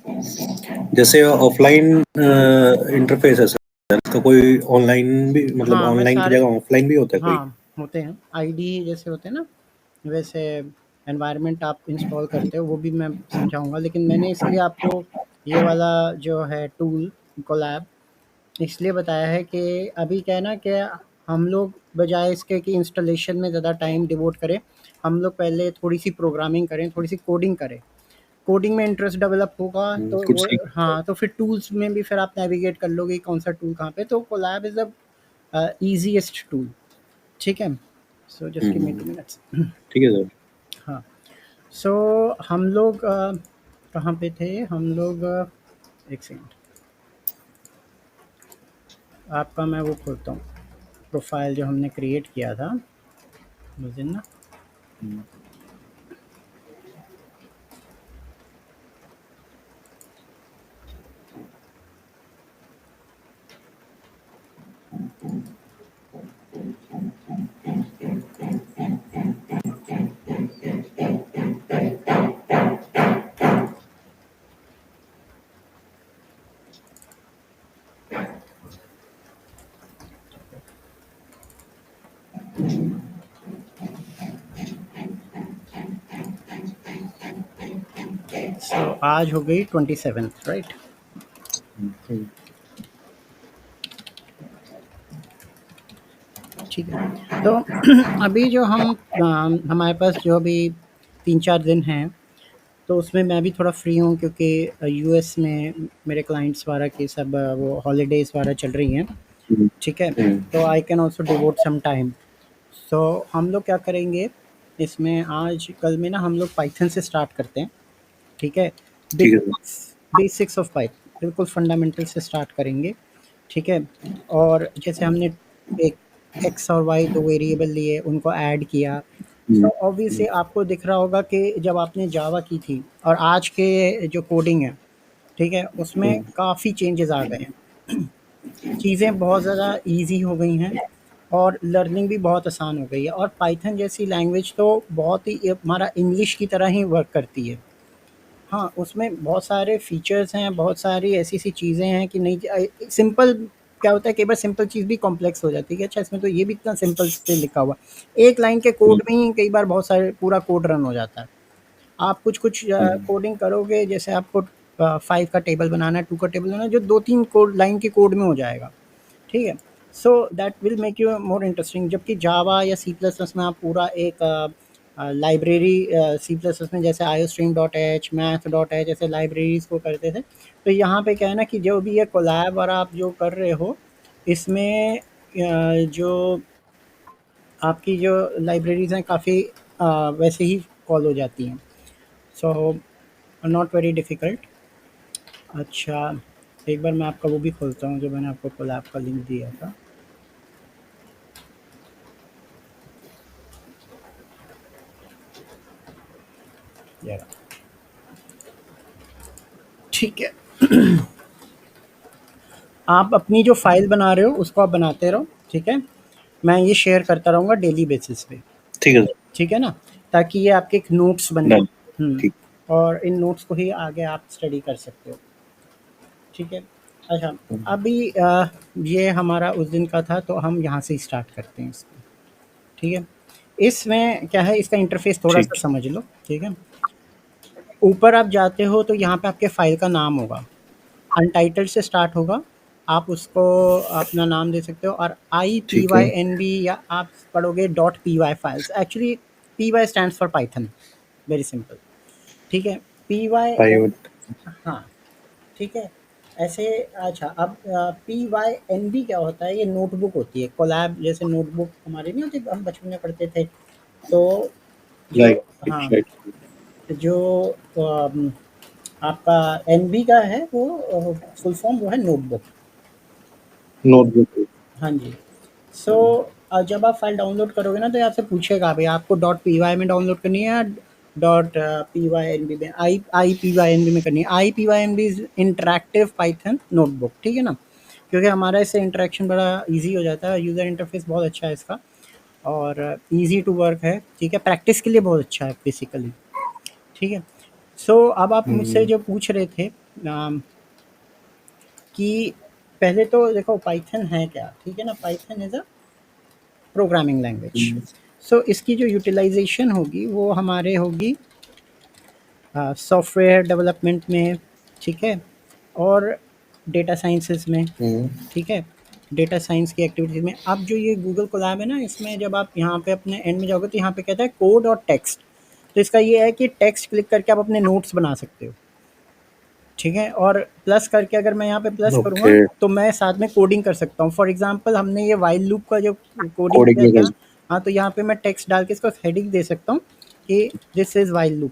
जैसे offline interface है sir, तो कोई ऑनलाइन भी, मतलब हाँ, मैं ऑनलाइन की सारे जगह ऑफलाइन भी होता है कोई? हाँ, होते हैं। आईडी जैसे होते हैं ना, वैसे एनवायरनमेंट आप इंस्टॉल करते हो, वो भी मैं समझाऊँगा। लेकिन मैंने इसलिए आपको ये वाला जो है टूल कोलैब इसलिए बताया है कि अभी क्या है ना कि हम लोग बजाय इसके कि इंस्टॉलेशन में ज़्यादा टाइम डिवोट करें, हम लोग पहले थोड़ी-सी प्रोग्रामिंग करें, थोड़ी-सी कोडिंग करें। कोडिंग में इंटरेस्ट डेवलप होगा तो कुछ वो सीख। हाँ, तो फिर टूल्स में भी फिर आप नेविगेट कर लोगे कौन-सा टूल कहाँ पे, तो Colab is the easiest tool, ठीक है? So just give me 2 minutes. ठीक है सर। हाँ, सो हम लोग कहाँ पे थे? हम लोग 1 सेकंड, आपका मैं वो खोलता हूँ, प्रोफ़ाइल जो हमने क्रिएट किया था उस दिन ना। सो आज हो गई 27th, राइट? ठीक है। तो अभी जो हम हमारे पास जो अभी 3-4 दिन हैं, तो उसमें मैं भी थोड़ा फ्री हूँ क्योंकि यूएस में मेरे क्लाइंट्स वगैरह की सब वो हॉलीडेज़ वगैरह चल रही हैं, ठीक है? तो I can also devote some time. So हम लोग क्या करेंगे इसमें, आज कल में ना हम लोग पाइथन से स्टार्ट करते हैं, ठीक है? ठीक है सर। बेसिक्स ऑफ पाइथन, बिल्कुल फंडामेंटल से स्टार्ट करेंगे, ठीक है? और जैसे हमने एक एक्स और वाई 2 वेरिएबल लिए, उनको ऐड किया, तो ऑब्वियसली आपको दिख रहा होगा कि जब आपने जावा की थी और आज के जो कोडिंग है, ठीक है? उसमें काफ़ी चेंजेस आ गए हैं। चीज़ें बहुत ज़्यादा ईज़ी हो गई हैं और लर्निंग भी बहुत आसान हो गई है, और पाइथन जैसी लैंग्वेज तो बहुत ही हमारा इंग्लिश की तरह ही वर्क करती है। हाँ, उसमें बहुत सारे फीचर्स हैं, बहुत सारी ऐसी-ऐसी चीज़ें हैं कि नहीं, सिंपल क्या होता है, कई बार सिंपल चीज़ भी कॉम्प्लेक्स हो जाती है कि अच्छा इसमें तो ये भी इतना सिंपल से लिखा हुआ है। एक लाइन के कोड में ही कई बार बहुत सारे पूरा कोड रन हो जाता है। आप कुछ-कुछ कोडिंग करोगे, जैसे आपको 5 का टेबल बनाना है, 2 का टेबल बनाना है, जो 2-3 कोड लाइन के कोड में हो जाएगा, ठीक है? So that will make you more interesting, जबकि जावा या सी प्लस प्लस में आप पूरा एक लाइब्रेरी सी प्लस प्लस में जैसे iostream dot H, math dot H, ऐसे लाइब्रेरीज को करते थे। तो यहाँ पे क्या है ना कि जो भी ये कोलैब और आप जो कर रहे हो, इसमें जो आपकी जो लाइब्रेरीज हैं काफ़ी वैसे ही कॉल हो जाती हैं। So not very difficult. अच्छा, एक बार मैं आपका वो भी खोलता हूँ जो मैंने आपको कोलैब का लिंक दिया था। ये रहा। ठीक है। आप अपनी जो फ़ाइल बना रहे हो उसको आप बनाते रहो, ठीक है? मैं ये शेयर करता रहूँगा डेली बेसिस पे, ठीक है सर। ठीक है ना? ताकि ये आपके एक नोट्स बने। डन। ठीक। और इन नोट्स को ही आगे आप स्टडी कर सकते हो, ठीक है? अच्छा, अभी ये हमारा उस दिन का था, तो हम यहाँ से ही स्टार्ट करते हैं इसको, ठीक है? इसमें क्या है, इसका इंटरफ़ेस थोड़ा-सा ठीक। समझ लो, ठीक है? ऊपर आप जाते हो तो यहाँ पे आपके फ़ाइल का नाम होगा, अनटाइटल्ड से स्टार्ट होगा, आप उसको अपना नाम दे सकते हो, और ठीक है। IPYNB या आप पढ़ोगे .py files, actually PY stands for Python, very simple, ठीक है? PY, pivot. हाँ, ठीक है? ऐसे अच्छा, अब PYNB क्या होता है, ये नोटबुक होती है, कोलैब जैसे नोटबुक हमारी नहीं होती, हम बचपन में पढ़ते थे, तो जो राइट। हाँ, राइट। जो अम, आपका एनबी का है वो फुल फॉर्म वो है नोटबुक। नोटबुक। हाँ जी। सो जब आप फाइल डाउनलोड करोगे ना, तो ये आपसे पूछेगा भाई आपको .py में डाउनलोड करनी है या .pynb में, IPYNB में करनी है। IPYNB is interactive Python notebook, ठीक है ना? क्योंकि हमारा इससे इंटरेक्शन बड़ा ईज़ी हो जाता है, यूज़र इंटरफेस बहुत अच्छा है इसका, और ईज़ी टू वर्क है, ठीक है? प्रैक्टिस के लिए बहुत अच्छा है बेसिकली, ठीक है? सो अब आप मुझसे जो पूछ रहे थे कि पहले तो देखो पाइथन है क्या, ठीक है ना? Python is a programming language. So इसकी जो यूटिलाइज़ेशन होगी वो हमारे होगी सॉफ्टवेयर डेवलपमेंट में, ठीक है? और डेटा साइंसेज़ में, ठीक है? डेटा साइंस की एक्टिविटीज़ में। अब जो ये गूगल कोलैब है ना, इसमें जब आप यहाँ पे अपने एंड में जाओगे तो यहाँ पे कहता है कोड और टेक्स्ट। तो इसका ये है कि टेक्स्ट क्लिक करके आप अपने नोट्स बना सकते हो, ठीक है? और प्लस करके अगर मैं यहाँ पे प्लस करूँगा ओके। तो मैं साथ में कोडिंग कर सकता हूँ। फॉर एग्ज़ाम्पल हमने ये व्हाइल लूप का जो कोडिंग कोडिंग किया में था, हाँ, तो यहाँ पे मैं टेक्स्ट डाल के इसको हेडिंग दे सकता हूँ कि this is while loop.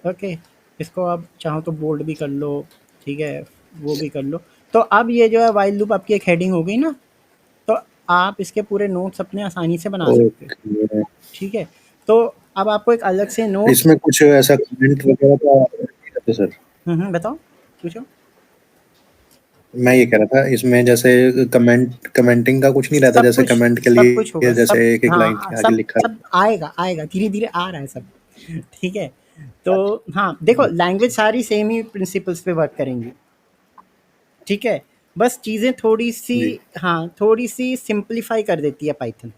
Okay, इसको आप चाहो तो बोल्ड भी कर लो, ठीक है? वो भी कर लो। तो अब ये जो है व्हाइल लूप आपकी एक हेडिंग हो गई ना, तो आप इसके पूरे नोट्स अपने आसानी से बना सकते हो, ओके। ठीक है? तो अब आपको एक अलग से नोट्स। इसमें कुछ ऐसा कमेंट वगैरह का नहीं रहता सर? बताओ, पूछो। मैं ये कह रहा था इसमें जैसे कमेंटिंग का कुछ नहीं रहता, जैसे कमेंट के सब कुछ होगा, लिए जैसे सब, एक एक लाइन हाँ, के आगे सब लिखा सब आएगा, आएगा, धीरे-धीरे आ रहा है सब, ठीक है? तो हाँ, देखो लैंग्वेज सारी सेम ही प्रिंसिपल्स पे वर्क करेंगी, ठीक है? बस चीज़ें थोड़ी-सी, जी। हाँ, थोड़ी-सी सिम्प्लीफाई कर देती है पाइथन,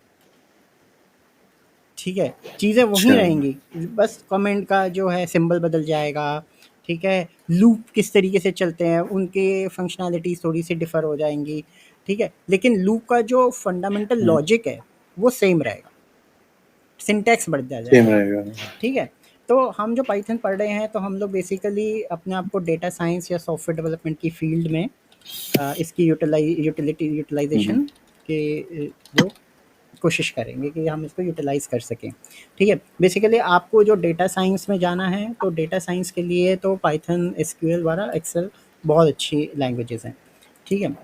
ठीक है? चीज़ें वहीं अच्छा। रहेंगी, बस कमेंट का जो है सिंबल बदल जाएगा, ठीक है? लूप किस तरीके से चलते हैं, उनके फंक्शनैलिटीज़ थोड़ी-सी डिफ़र हो जाएँगी, ठीक है? लेकिन लूप का जो फंडामेंटल लॉजिक है, वो सेम रहेगा, सिंटैक्स बदल सेम जाएगा, रहेगा। ठीक है? तो हम जो पाइथन पढ़ रहे हैं, तो हम लोग बेसिकली अपने आप को डेटा साइंस या सॉफ्टवेयर डेवलपमेंट की फ़ील्ड में इसकी हम्म। यूटिलाइज़ेशन के वो कोशिश करेंगे कि हम इसको यूटिलाइज़ कर सकें, ठीक है? बेसिकली आपको जो डेटा साइंस में जाना है, तो डेटा साइंस के लिए तो पाइथन, एसक्यूएल वगैरह, एक्सेल बहुत अच्छी लैंग्वेजेज़ हैं, ठीक है?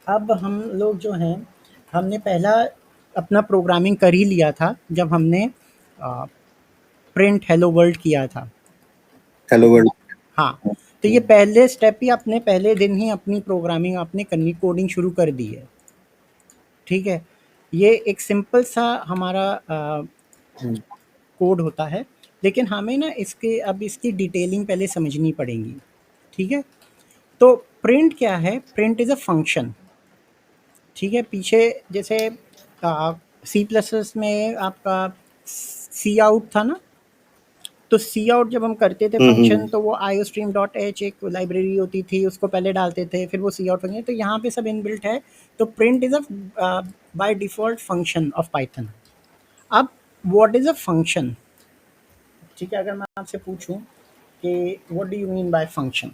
अब हम लोग जो हैं, हमने पहला अपना प्रोग्रामिंग कर ही लिया था जब हमने प्रिंट हेलो वर्ल्ड किया था। Hello world. हाँ, तो ये पहले स्टेप ही, अपने पहले दिन ही अपनी प्रोग्रामिंग आपने करनी, कोडिंग शुरू कर दी है, ठीक है? ये एक सिंपल सा हमारा कोड होता है, लेकिन हमें ना इसके अब इसकी डिटेलिंग पहले समझनी पड़ेगी, ठीक है? तो प्रिंट क्या है? प्रिंट इज़ अ फंक्शन, ठीक है? पीछे जैसे सी प्लस प्लस में आपका सी आउट था ना, तो सी आउट जब हम करते थे फंक्शन, तो वो आईओस्ट्रीम डॉट एच एक लाइब्रेरी होती थी, उसको पहले डालते थे, फिर वो सी आउट फंक्शन, तो यहाँ पे सब इनबिल्ट है। तो print is a by default function of Python. अब व्हाट इज़ अ फंक्शन, ठीक है? अगर मैं आपसे पूछूं कि what do you mean by function,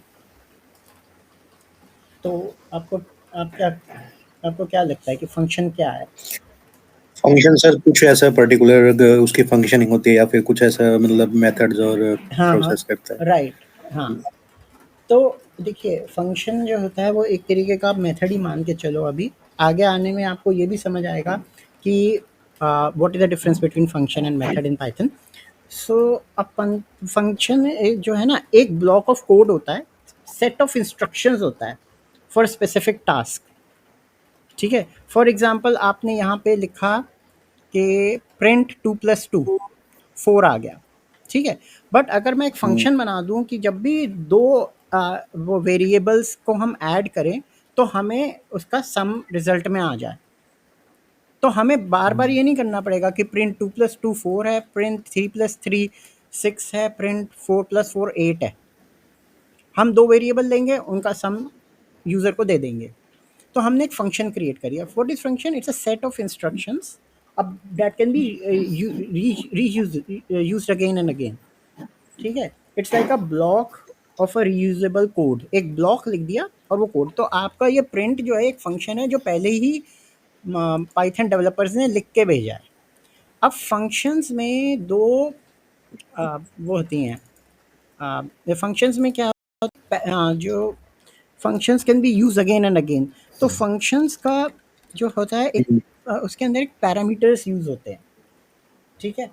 तो आपको आप क्या आपको क्या लगता है कि फंक्शन क्या है? फंक्शन सर कुछ ऐसा पर्टिकुलर उसकी फंक्शनिंग होती है या फिर कुछ ऐसा मतलब मेथड्स और हाँ, हाँ, प्रोसेस करता है? राइट, हाँ। तो देखिए फंक्शन जो होता है वो एक तरीके का आप मेथड ही मान के चलो। अभी आगे आने में आपको ये भी समझ आएगा कि what is the difference between function and method in Python. So upon function जो है ना, एक ब्लॉक ऑफ कोड होता है, सेट ऑफ इंस्ट्रक्शंस होता है फॉर स्पेसिफिक टास्क, ठीक है? फॉर एग्जांपल आपने यहाँ पे लिखा कि प्रिंट 2+2 4 आ गया, ठीक है? बट अगर मैं एक फंक्शन बना दूं कि जब भी दो वो वेरिएबल्स को हम ऐड करें तो हमें उसका सम रिजल्ट में आ जाए, तो हमें बार बार ये नहीं करना पड़ेगा कि प्रिंट 2+2 4 है, प्रिंट 3+3 6 है, प्रिंट 4+4 8 है। हम दो वेरिएबल लेंगे, उनका सम यूज़र को दे देंगे। तो हमने एक फंक्शन क्रिएट करी है। What is function? It's a set of instructions अब that can be used again and again, ठीक है? It's like a block of a reusable code. एक ब्लॉक लिख दिया और वो कोड। तो आपका ये प्रिंट जो है एक फंक्शन है जो पहले ही पाइथन डेवलपर्स ने लिख के भेजा है। अब फंक्शंस में दो वो होती हैं। फंक्शंस में क्या होता है, जो functions can be use again and again. तो फंक्शंस का जो होता है एक उसके अंदर एक पैरामीटर्स यूज होते हैं, ठीक है?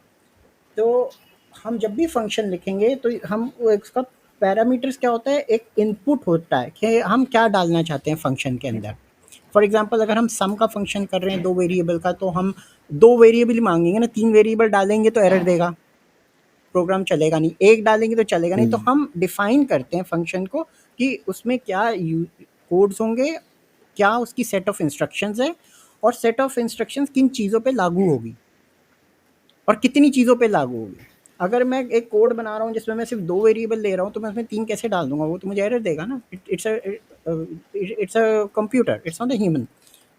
तो हम जब भी फंक्शन लिखेंगे तो हम उसका पैरामीटर्स क्या होता है, एक इनपुट होता है कि हम क्या डालना चाहते हैं फंक्शन के अंदर। फॉर एग्जांपल अगर हम सम का फंक्शन कर रहे हैं दो वेरिएबल का, तो हम दो वेरिएबल ही मांगेंगे ना, तीन वेरिएबल डालेंगे तो एरर देगा, प्रोग्राम चलेगा नहीं, एक डालेंगे तो चलेगा नहीं। तो हम डिफाइन करते हैं फंक्शन को कि उसमें क्या कोड्स होंगे, क्या उसकी सेट ऑफ इंस्ट्रक्शंस है, और सेट ऑफ इंस्ट्रक्शंस किन चीज़ों पे लागू होगी और कितनी चीज़ों पे लागू होगी। अगर मैं एक कोड बना रहा हूँ जिसमें मैं सिर्फ 2 वेरिएबल ले रहा हूँ, तो मैं उसमें 3 कैसे डाल दूँगा? वो तो मुझे एरर देगा ना। It's a computer, it's not a human,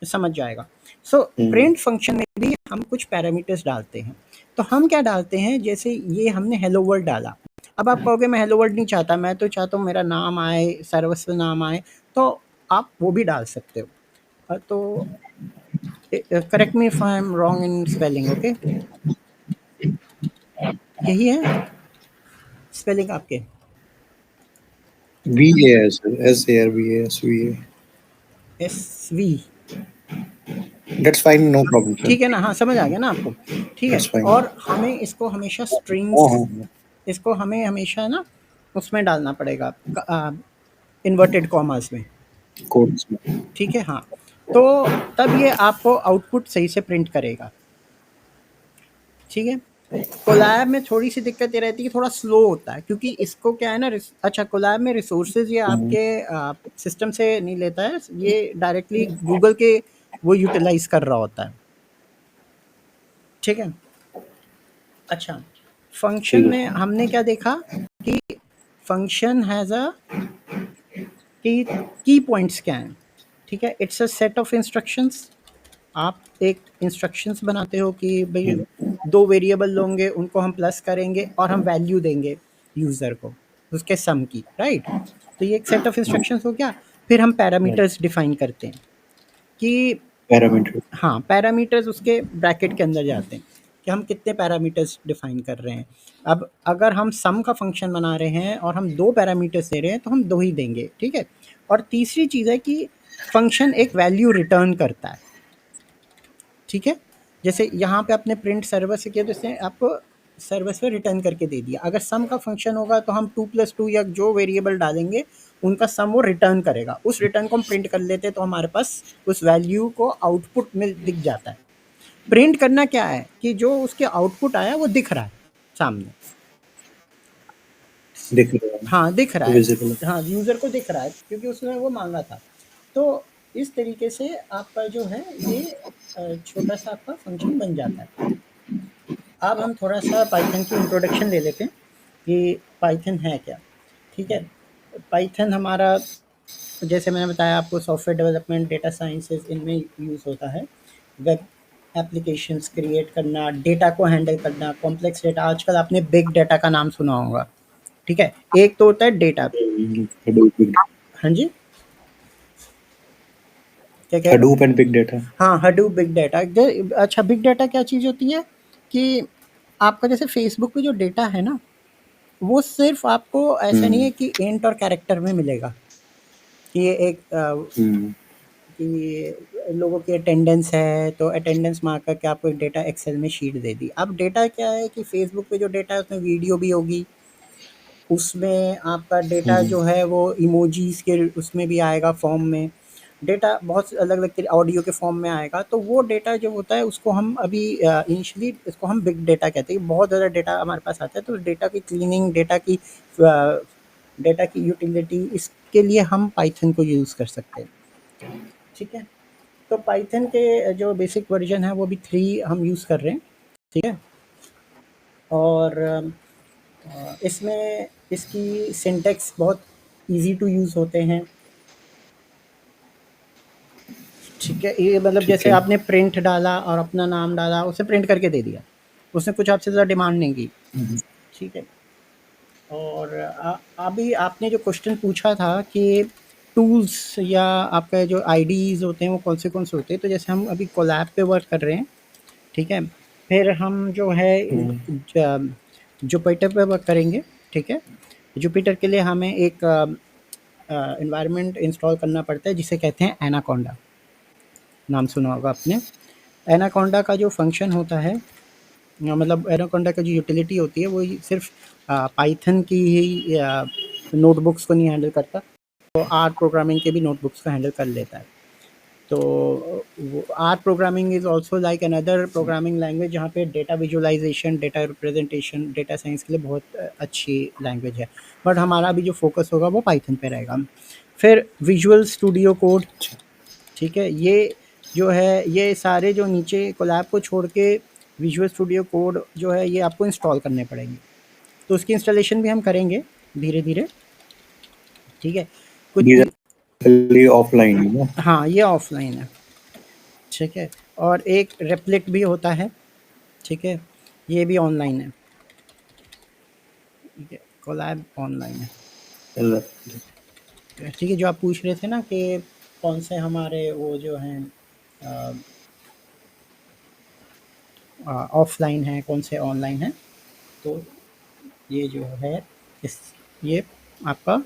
समझ जाएगा। सो प्रिंट फंक्शन में भी हम कुछ पैरामीटर्स डालते हैं। तो हम क्या डालते हैं, जैसे ये हमने हेलो वर्ल्ड डाला। अब आप कहोगे मैं हेलो वर्ल्ड नहीं चाहता, मैं तो चाहता हूँ मेरा नाम आए, सर्वस्व नाम आए, तो आप वो भी डाल सकते हो। तो correct me if I am wrong in spelling, okay? यही है स्पेलिंग आपके? VAS, SARVAS, SV, that's fine, no problem, sir. ठीक है ना? हाँ, समझ आ गया ना आपको? ठीक है। That's fine. और हमें इसको हमेशा स्ट्रिंग्स, हाँ, इसको हमें हमेशा ना उसमें डालना पड़ेगा, इन्वर्टेड कॉमास में, कोड्स में। ठीक है? हाँ, तो तब ये आपको आउटपुट सही से प्रिंट करेगा, ठीक है? कोलैब में थोड़ी सी दिक्कत ये रहती है कि थोड़ा स्लो होता है, क्योंकि इसको क्या है ना, अच्छा, कोलैब में रिसोर्सेज ये आपके सिस्टम से नहीं लेता है, ये डायरेक्टली गूगल के वो यूटिलाइज कर रहा होता है, ठीक है? अच्छा, फंक्शन ठीक में है। हमने क्या देखा कि फंक्शन हैज़ अ की पॉइंट्स क्या हैं, ठीक है? It's a set of instructions. आप एक इंस्ट्रक्शंस बनाते हो कि भाई 2 वेरिएबल होंगे, उनको हम प्लस करेंगे और हम वैल्यू देंगे यूज़र को उसके सम की, राइट? तो ये एक सेट ऑफ इंस्ट्रक्शंस हो गया। फिर हम पैरामीटर्स डिफाइन करते हैं कि पैरामीटर। हाँ, पैरामीटर्स उसके ब्रैकेट के अंदर जाते हैं कि हम कितने पैरामीटर्स डिफाइन कर रहे हैं। अब अगर हम सम का फंक्शन बना रहे हैं और हम 2 पैरामीटर्स दे रहे हैं, तो हम 2 ही देंगे, ठीक है? और तीसरी चीज़ है कि फंक्शन एक वैल्यू रिटर्न करता है, ठीक है? जैसे यहाँ पे आपने प्रिंट सर्वर से किया, तो इसने आपको सर्वर से रिटर्न करके दे दिया। अगर सम का फंक्शन होगा तो हम 2+2 या जो वेरिएबल डालेंगे उनका सम वो रिटर्न करेगा। उस रिटर्न को हम प्रिंट कर लेते हैं, तो हमारे पास उस वैल्यू को आउटपुट में दिख जाता है। प्रिंट करना क्या है कि जो उसके आउटपुट आया वो दिख रहा है सामने, दिख रहा है, हाँ दिख रहा है, विजिबल। हाँ यूज़र को दिख रहा है, क्योंकि उसने वो मांगा था। तो इस तरीके से आपका जो है ये छोटा सा आपका फंक्शन बन जाता है। अब हम थोड़ा सा पाइथन की इंट्रोडक्शन ले लेते हैं कि पाइथन है क्या, ठीक है? पाइथन हमारा, जैसे मैंने बताया आपको, सॉफ्टवेयर डेवलपमेंट, डेटा साइंसेज, इनमें यूज़ होता है। वेब एप्लीकेशंस क्रिएट करना, डेटा को हैंडल करना, कॉम्प्लेक्स डेटा। आजकल आपने बिग डेटा का नाम सुना होगा, ठीक है? एक तो होता है डेटा, हाँ जी, क्या कह रहे हो? Hadoop and big data. हाँ, हडूप बिग डाटा। अच्छा, बिग डाटा क्या चीज़ होती है कि आपका जैसे फेसबुक पे जो डेटा है ना, वो सिर्फ आपको ऐसा नहीं है कि इंट और कैरेक्टर में मिलेगा, कि ये एक कि लोगों की अटेंडेंस है तो अटेंडेंस मार्क करके आपको एक डेटा एक्सेल में शीट दे दी। अब डेटा क्या है कि फेसबुक पे जो डेटा है उसमें वीडियो भी होगी, उसमें आपका डेटा जो है वो इमोजीज के उसमें भी आएगा फॉर्म में, डेटा बहुत अलग अलग ऑडियो के फॉर्म में आएगा। तो वो डेटा जो होता है उसको हम अभी इनिशियली इसको हम बिग डेटा कहते हैं। बहुत ज़्यादा डेटा हमारे पास आता है, तो डेटा की क्लीनिंग, डेटा की यूटिलिटी, इसके लिए हम पाइथन को यूज़ कर सकते हैं, ठीक है? तो पाइथन के जो बेसिक वर्जन है वो भी 3 हम यूज़ कर रहे हैं, ठीक है? और इसमें इसकी सिंटैक्स बहुत इजी टू यूज़ होते हैं, ठीक है? ये मतलब ठीक जैसे है। आपने प्रिंट डाला और अपना नाम डाला, उसे प्रिंट करके दे दिया, उसने कुछ आपसे ज़्यादा डिमांड नहीं की, ठीक है? और अभी आपने जो क्वेश्चन पूछा था कि टूल्स या आपका जो आईडीज़ होते हैं वो कौन से होते हैं, तो जैसे हम अभी कोलैब पे वर्क कर रहे हैं, ठीक है? फिर हम जो है जुपिटर पे वर्क करेंगे, ठीक है? जुपिटर के लिए हमें एक एनवायरनमेंट इंस्टॉल करना पड़ता है जिसे कहते हैं एनाकोंडा, नाम सुना होगा आपने। एनाकोंडा का जो फंक्शन होता है, मतलब एनाकोंडा का जो यूटिलिटी होती है वो सिर्फ पाइथन की ही नोटबुक्स को नहीं हैंडल करता, तो आर प्रोग्रामिंग के भी नोटबुक्स को हैंडल कर लेता है। तो R programming is also like another programming language जहाँ पे data visualization, data representation, data science के लिए बहुत अच्छी लैंग्वेज है। बट हमारा अभी जो फोकस होगा वो पाइथन पे रहेगा। फिर विजुअल स्टूडियो कोड, ठीक है, ये जो है ये सारे जो नीचे कोलैब को छोड़ के विजुअल स्टूडियो कोड जो है ये आपको इंस्टॉल करने पड़ेंगे। तो उसकी इंस्टॉलेशन भी हम करेंगे धीरे धीरे, ठीक है। कुछ ये ऑफलाइन है ना? हाँ, ये ऑफलाइन है, ठीक है। और एक रेप्लिट भी होता है, ठीक है, ये भी ऑनलाइन है, ठीक है, कोलैब ऑनलाइन है, ठीक है। जो आप पूछ रहे थे ना कि कौन से हमारे वो जो हैं ऑफलाइन है, कौन से ऑनलाइन है, तो ये जो है इस ये आपका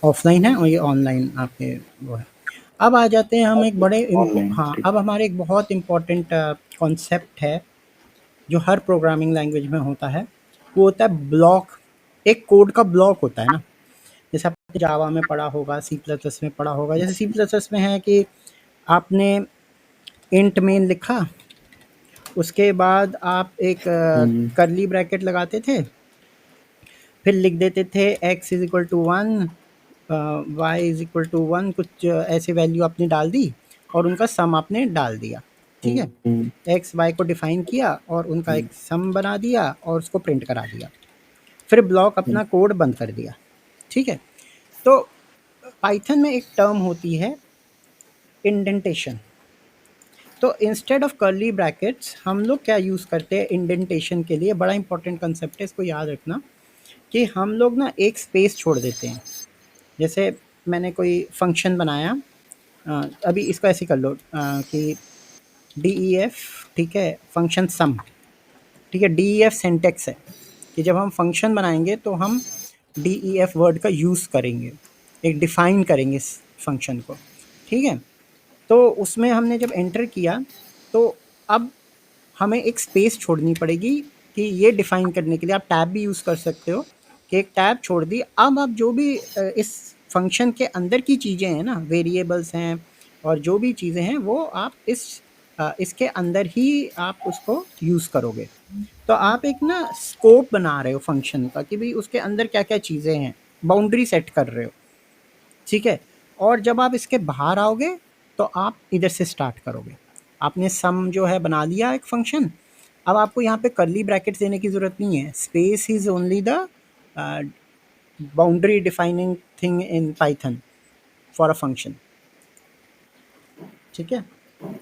ऑफलाइन है और ये ऑनलाइन आपके वो है। अब आ जाते हैं हम एक बड़े ऑनलाइन, हाँ, ठीक। अब हमारे एक बहुत इम्पोर्टेंट कॉन्सेप्ट है जो हर प्रोग्रामिंग लैंग्वेज में होता है, वो होता है ब्लॉक। एक कोड का ब्लॉक होता है ना, जैसे आपने जावा में पढ़ा होगा, सी प्लस प्लस में पढ़ा होगा। जैसे सी प्लस प्लस में है कि आपने इंट मेन लिखा, उसके बाद आप एक हम्म, करली ब्रैकेट लगाते थे, फिर लिख देते थे x is equal to 1, y is equal to 1, कुछ ऐसे वैल्यू आपने डाल दी और उनका सम आपने डाल दिया, ठीक है। हम्म, एक्स वाई को डिफाइन किया और उनका एक सम बना दिया और उसको प्रिंट करा दिया, फिर ब्लॉक अपना कोड बंद कर दिया, ठीक है। तो पाइथन में एक टर्म होती है इंडेंटेशन। तो इंस्टेड ऑफ कर्ली ब्रैकेट्स हम लोग क्या यूज़ करते हैं इंडेंटेशन के लिए, बड़ा इंपॉर्टेंट कंसेप्ट है, इसको याद रखना, कि हम लोग ना एक स्पेस छोड़ देते हैं। जैसे मैंने कोई फंक्शन बनाया, अभी इसको ऐसे कर लो कि डी ई एफ, ठीक है, फंक्शन सम, ठीक है। डी ई एफ सेंटेक्स है कि जब हम फंक्शन बनाएंगे तो हम डी ई एफ वर्ड का यूज़ करेंगे, एक डिफ़ाइन करेंगे इस फंक्शन को, ठीक है। तो उसमें हमने जब एंटर किया तो अब हमें एक स्पेस छोड़नी पड़ेगी कि ये डिफ़ाइन करने के लिए आप टैब भी यूज़ कर सकते हो कि एक टैब छोड़ दी। अब आप जो भी इस फंक्शन के अंदर की चीज़ें हैं ना, वेरिएबल्स हैं और जो भी चीज़ें हैं वो आप इसके अंदर ही आप उसको यूज़ करोगे। तो आप एक ना स्कोप बना रहे हो फंक्शन का कि भाई उसके अंदर क्या क्या चीज़ें हैं, बाउंड्री सेट कर रहे हो, ठीक है। और जब आप इसके बाहर आओगे तो आप इधर से स्टार्ट करोगे। आपने सम जो है बना लिया एक फंक्शन, अब आपको यहाँ पे कर्ली ब्रैकेट्स देने की ज़रूरत नहीं है। Space is only the boundary defining thing in Python for a function, ठीक है।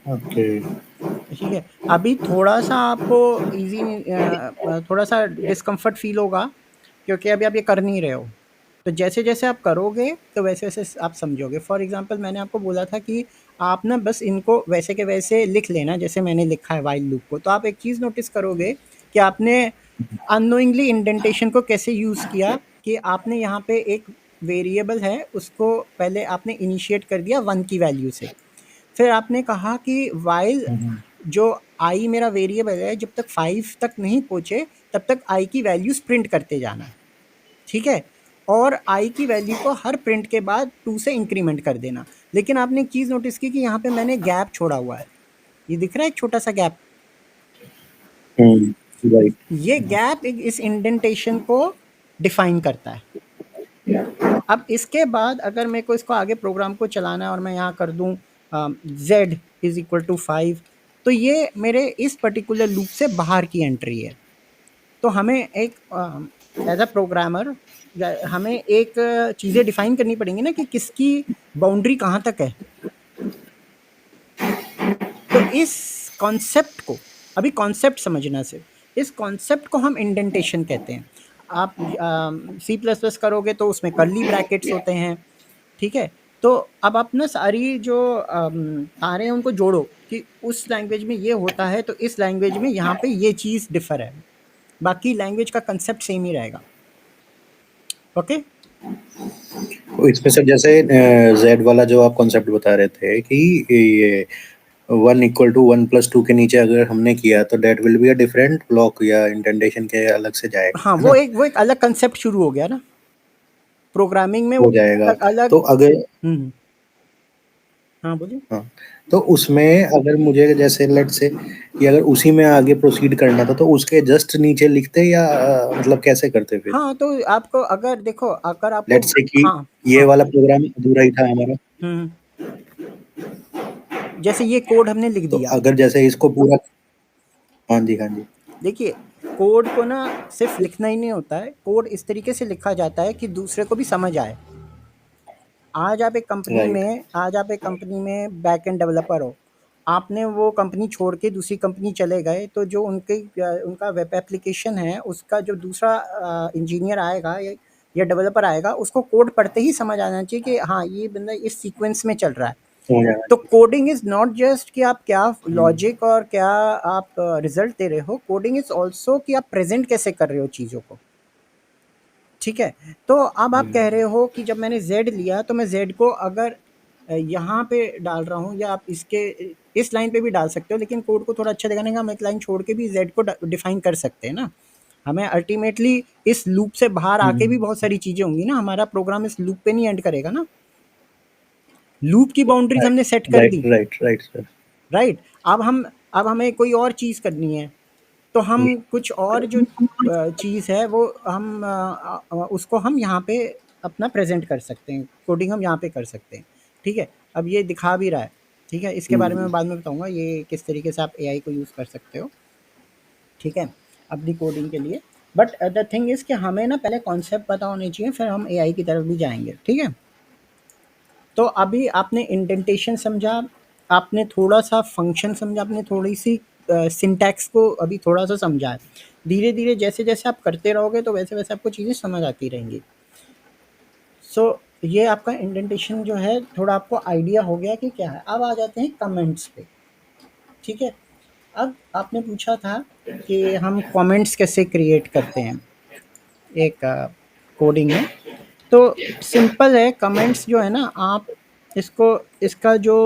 ओके। ठीक है, अभी थोड़ा-सा आपको ईज़ी थोड़ा-सा डिस्कम्फ़र्ट फ़ील होगा क्योंकि अभी आप ये कर नहीं रहे हो। तो जैसे-जैसे आप करोगे तो वैसे-वैसे आप समझोगे। फॉर एग्ज़ाम्पल मैंने आपको बोला था कि आप ना बस इनको वैसे के वैसे लिख लेना जैसे मैंने लिखा है व्हाइल लूप को। तो आप एक चीज़ नोटिस करोगे कि आपने अननोइंगली इंडेंटेशन को कैसे यूज़ किया कि आपने यहाँ पे एक वेरिएबल है उसको पहले आपने इनिशिएट कर दिया 1 की वैल्यू से। फिर आपने कहा कि व्हाइल जो आई मेरा वेरिएबल है जब तक 5 तक नहीं पहुँचे तब तक आई की वैल्यूज़ प्रिंट करते जाना, ठीक है। और आई की वैल्यू को हर प्रिंट के बाद 2 से इंक्रीमेंट कर देना। लेकिन आपने एक चीज़ नोटिस की कि यहाँ पे मैंने गैप छोड़ा हुआ है। ये दिख रहा है एक छोटा-सा गैप? राइट। ये गैप एक इस इंडेंटेशन को डिफाइन करता है। अब इसके बाद अगर मेरे को इसको आगे प्रोग्राम को चलाना है और मैं यहाँ कर दूँ z इज इक्वल टू 5, तो ये मेरे इस पर्टिकुलर लूप से बाहर की एंट्री है। तो हमें एक एज अ प्रोग्रामर हमें एक चीज़ें डिफाइन करनी पड़ेंगी ना कि किसकी बाउंड्री कहाँ तक है। तो इस कॉन्सेप्ट को अभी कॉन्सेप्ट समझना सिर्फ, इस कॉन्सेप्ट को हम इंडेंटेशन कहते हैं। आप सी प्लस प्लस करोगे तो उसमें कर्ली ब्रैकेट्स होते हैं, ठीक है। तो अब आप ना सारी जो तारे हैं उनको जोड़ो कि उस लैंग्वेज में ये होता है तो इस लैंग्वेज में यहाँ पे ये चीज़ डिफर है, बाकी लैंग्वेज का कंसेप्ट सेम ही रहेगा, ओके। तो इसमें सर जैसे जेड वाला जो आप कॉन्सेप्ट बता रहे थे कि ये 1 = 1 + 2 के नीचे अगर हमने किया तो that will be a different block या इंडेंटेशन के अलग से जाएगा, हाँ, है वो ना? एक अलग कंसेप्ट शुरू हो गया ना प्रोग्रामिंग में, वो हो जाएगा। अलग अलग तो अगर हम्म हाँ, बोलिए। हाँ, तो उसमें अगर मुझे जैसे लेट्स से कि अगर उसी में आगे प्रोसीड करना था, तो उसके जस्ट नीचे लिखते या मतलब कैसे करते फिर? हाँ, तो आपको अगर देखो अगर आपको लेट्स से कि हाँ, ये हाँ। वाला प्रोग्राम अधूरा ही था हमारा, हुँ, जैसे ये कोड हमने लिख तो दिया। अगर जैसे इसको पूरा हाँ जी, हाँ जी। देखिए, कोड को ना सिर्फ़ लिखना ही नहीं होता है, कोड इस तरीके से लिखा जाता है कि दूसरे को भी समझ आए। राइट। आज आप एक कंपनी में बैक एंड डेवलपर हो। आपने वो कंपनी छोड़ के दूसरी कंपनी चले गए, तो जो उनका वेब एप्लीकेशन है, उसका जो दूसरा इंजीनियर आएगा या डेवलपर आएगा, उसको कोड पढ़ते ही समझ आना चाहिए कि हाँ, ये बंदा इस सीक्वेंस में चल रहा है। समझ आया। तो कोडिंग इज़ नॉट जस्ट कि आप क्या हुँ, लॉजिक और क्या आप रिज़ल्ट दे रहे हो, कोडिंग इज़ ऑल्सो कि आप प्रेज़ेंट कैसे कर रहे हो चीज़ों को। ठीक है? तो अब आप कह रहे हुँ, हो कि जब मैंने ज़ेड लिया तो मैं ज़ेड को अगर यहाँ पे डाल रहा हूँ या आप इस लाइन पे भी डाल सकते हो, लेकिन कोड को थोड़ा अच्छा दिखाने का हम एक लाइन छोड़ के भी ज़ेड को डिफाइन कर सकते हैं ना। हमें अल्टीमेटली इस लूप से बाहर हुँ, आके भी बहुत सारी चीज़ें होंगी ना, हमारा प्रोग्राम इस लूप पे नहीं एंड करेगा ना। लूप की बाउंड्रीज हमने सेट कर राइट, दी, राइट, राइट सर। राइट। अब हमें कोई और चीज़ करनी है, तो हम हुँ, कुछ और जो चीज़ है वो उसको हम यहाँ पे अपना प्रेज़ेंट कर सकते हैं, कोडिंग हम यहाँ पे कर सकते हैं, ठीक है? अब ये दिखा भी रहा है, ठीक है? इसके बारे में हुँ, मैं बाद में बताऊँगा, ये किस तरीके से आप एआई को यूज़ कर सकते हो, ठीक है? अपनी कोडिंग के लिए। बट द थिंग इज़ कि हमें ना पहले कॉन्सेप्ट पता होने चाहिए, फिर हम एआई की तरफ भी जाएँगे, ठीक है? तो अभी आपने इंडेंटेशन समझा, आपने थोड़ा-सा फंक्शन समझा, आपने थोड़ी-सी सिंटैक्स को अभी थोड़ा-सा समझा है। धीरे-धीरे जैसे-जैसे आप करते रहोगे तो वैसे-वैसे आपको चीज़ें समझ आती रहेंगी। सो ये आपका इंडेंटेशन जो है थोड़ा आपको आइडिया हो गया कि क्या है। अब आ जाते हैं कमेंट्स पे, ठीक है? अब आपने पूछा था कि हम कमेंट्स कैसे क्रिएट करते हैं एक कोडिंग में। तो सिंपल है, कमेंट्स जो है ना, आप इसको इसका जो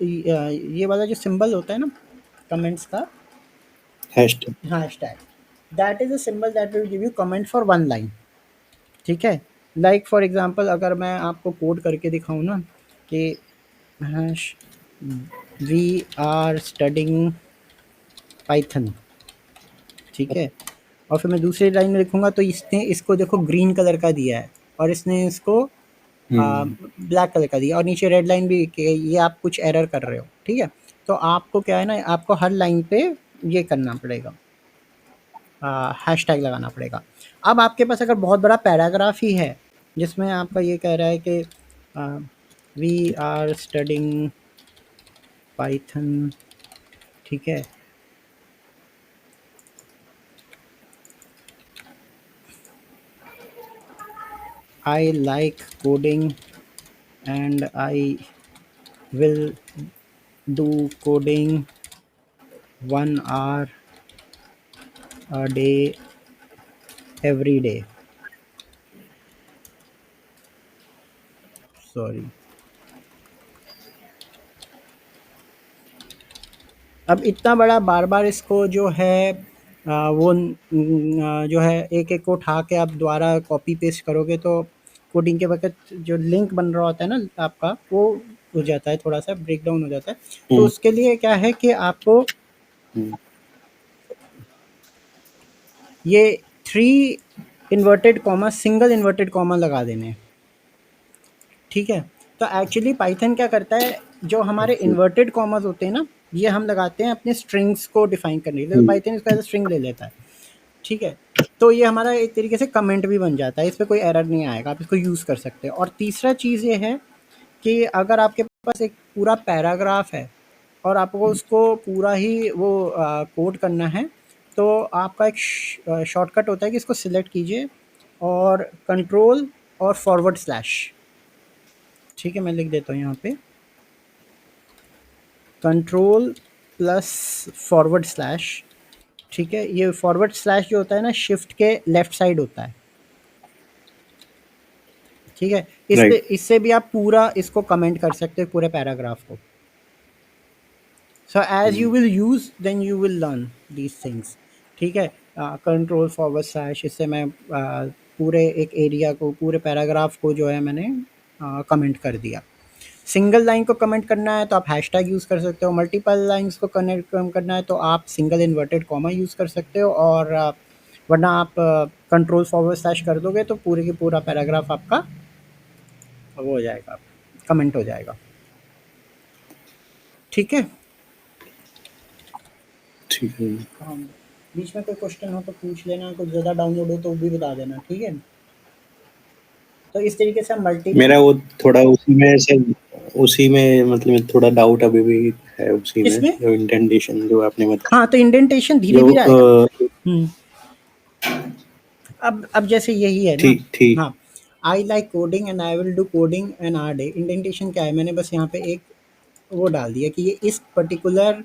ये वाला जो सिंबल होता है ना कमेंट्स का, hashtag. Hashtag, that is a symbol that will give you comment for one line, ठीक है? लाइक फॉर एग्जांपल अगर मैं आपको कोड करके दिखाऊँ ना कि hash we are studying Python, ठीक है? और फिर मैं दूसरी लाइन में लिखूँगा तो इसने इसको देखो ग्रीन कलर का दिया है और इसने इसको हुँ, ब्लैक कलर का दिया और नीचे रेड लाइन भी कि ये आप कुछ एरर कर रहे हो, ठीक है? तो आपको क्या है ना, आपको हर लाइन पे ये करना पड़ेगा, हैशटैग लगाना पड़ेगा। अब आपके पास अगर बहुत बड़ा पैराग्राफ ही है जिसमें आपका ये कह रहा है कि वी आर स्टडिंग पाइथन, ठीक है? आई like coding and I will do coding 1 hour a day every day, sorry. अब इतना बड़ा बार-बार इसको जो है जो है एक-एक को उठा के आप दोबारा कॉपी पेस्ट करोगे तो कोडिंग के वक़्त जो लिंक बन रहा होता है ना आपका, वो हो जाता है, थोड़ा-सा ब्रेकडाउन हो जाता है। तो हुँ, उसके लिए क्या है कि आपको हुँ, ये 3 inverted comma, single inverted comma लगा देने हैं, ठीक है? तो एक्चुअली पाइथन क्या करता है, जो हमारे हुँ, इन्वर्टेड कॉमास होते हैं ना, ये हम लगाते हैं अपने स्ट्रिंग्स को डिफाइन करने के लिए, तो हुँ, पाइथन इसको एज़ अ स्ट्रिंग ले लेता है, ठीक है? तो ये हमारा एक तरीके से कमेंट भी बन जाता है, इस पे कोई एरर नहीं आएगा, आप इसको यूज़ कर सकते हैं। और तीसरा चीज़ ये है कि अगर आपके पास एक पूरा पैराग्राफ है और आपको उसको पूरा ही वो कोड करना है, तो आपका एक शॉर्टकट होता है कि इसको सिलेक्ट कीजिए और कंट्रोल और फॉरवर्ड स्लैश, ठीक है? मैं लिख देता हूँ यहाँ पे, कंट्रोल प्लस फॉरवर्ड स्लैश, ठीक है? ये फॉरवर्ड स्लैश जो होता है ना, शिफ्ट के लेफ्ट साइड होता है, ठीक है? राइट। इससे भी आप पूरा इसको कमेंट कर सकते हो, पूरे पैराग्राफ को। सो एज यू हुँ, will use then you will learn these things, ठीक है? कंट्रोल फॉरवर्ड स्लैश, इससे मैं पूरे एक एरिया को, पूरे पैराग्राफ को जो है मैंने कमेंट कर दिया। सिंगल लाइन को कमेंट करना है तो आप हैशटैग यूज़ कर सकते हो, मल्टीपल लाइन्स को कनेक्ट करना है तो आप सिंगल इन्वर्टेड कॉमा यूज़ कर सकते हो, और वरना आप कंट्रोल फॉरवर्ड स्लैश कर दोगे तो पूरे की पूरा पैराग्राफ आपका वो हो जाएगा, कमेंट हो जाएगा। ठीक है, ठीक है। हाँ, बीच में कोई क्वेश्चन हो तो पूछ लेना, कुछ ज़्यादा डाउनलोड हो तो वो भी बता देना, ठीक है। तो इस तरीके से हम मेरा वो थोड़ा उसी में मतलब थोड़ा डाउट अभी भी है उसी में, किसमें? जो इंडेंटेशन जो आपने बताया, हाँ, तो इंडेंटेशन धीरे जो धीरे आएगा। अब जैसे यही है ना। ठीक हाँ, I like coding and I will do coding in R day. Indentation क्या है, मैंने बस यहाँ पे एक वो डाल दिया कि ये इस पर्टिकुलर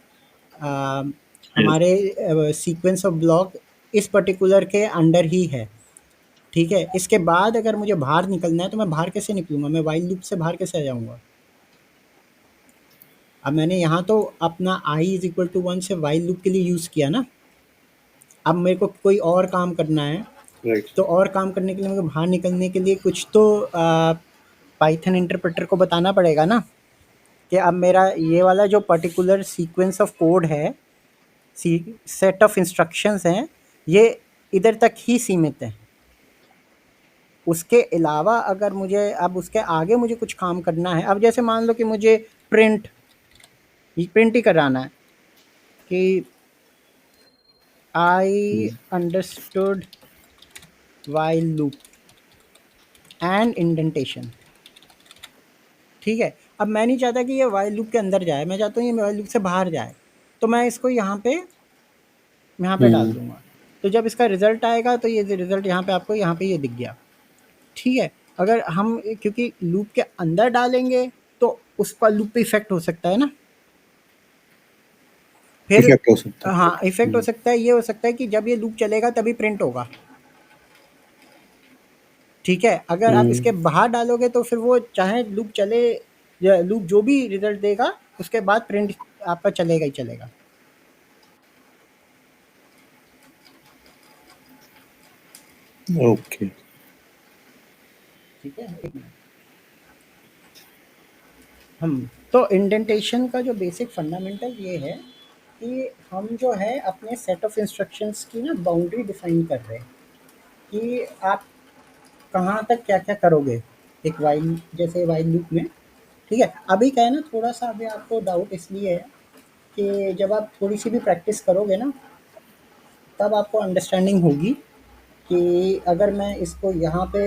है। हमारे सीक्वेंस ऑफ ब्लॉक इस पर्टिकुलर के अंडर ही है, ठीक है। इसके बाद अगर मुझे बाहर निकलना है तो मैं बाहर कैसे निकलूँगा, मैं व्हाइल लूप से बाहर कैसे आ जाऊँगा। अब मैंने यहाँ तो अपना i इज़ इक्वल टू 1 से व्हाइल लूप के लिए यूज़ किया ना। अब मेरे को कोई और काम करना है, राइट। तो और काम करने के लिए मेरे को बाहर निकलने के लिए कुछ तो पाइथन इंटरप्रेटर को बताना पड़ेगा ना, कि अब मेरा ये वाला जो पर्टिकुलर सीक्वेंस ऑफ कोड है, सेट ऑफ इंस्ट्रक्शंस हैं, ये इधर तक ही सीमित है। उसके अलावा अगर मुझे अब उसके आगे मुझे कुछ काम करना है, अब जैसे मान लो कि मुझे प्रिंट ही कराना है कि I understood while loop and indentation, ठीक है। अब मैं नहीं चाहता कि ये व्हाइल लूप के अंदर जाए, मैं चाहता हूँ ये व्हाइल लूप से बाहर जाए, तो मैं इसको यहाँ पे डाल दूंगा। तो जब इसका रिजल्ट आएगा तो ये रिजल्ट यहाँ पे आपको यहाँ पे ये दिख गया, ठीक है। अगर हम क्योंकि लूप के अंदर डालेंगे तो उसका लूप पे इफेक्ट हो सकता है ना, फिर इफेक्ट हो सकता है। हाँ इफेक्ट हो सकता है, ये हो सकता है कि जब ये लूप चलेगा तभी प्रिंट होगा, ठीक है। अगर आप इसके बाहर डालोगे तो फिर वो चाहे लूप चले या लूप जो भी रिजल्ट देगा उसके बाद प्रिंट आपका चलेगा ही चलेगा। ओके। ठीक है, एक मिनट। हम तो इंडेंटेशन का जो बेसिक फंडामेंटल ये है कि हम जो है अपने सेट ऑफ इंस्ट्रक्शंस की ना बाउंड्री डिफाइन कर रहे हैं कि आप कहाँ तक क्या क्या करोगे एक वाइल जैसे वाइल लूप में, ठीक है। अभी क्या है ना, थोड़ा सा अभी आपको डाउट इसलिए है कि जब आप थोड़ी सी भी प्रैक्टिस करोगे ना तब आपको अंडरस्टैंडिंग होगी कि अगर मैं इसको यहाँ पे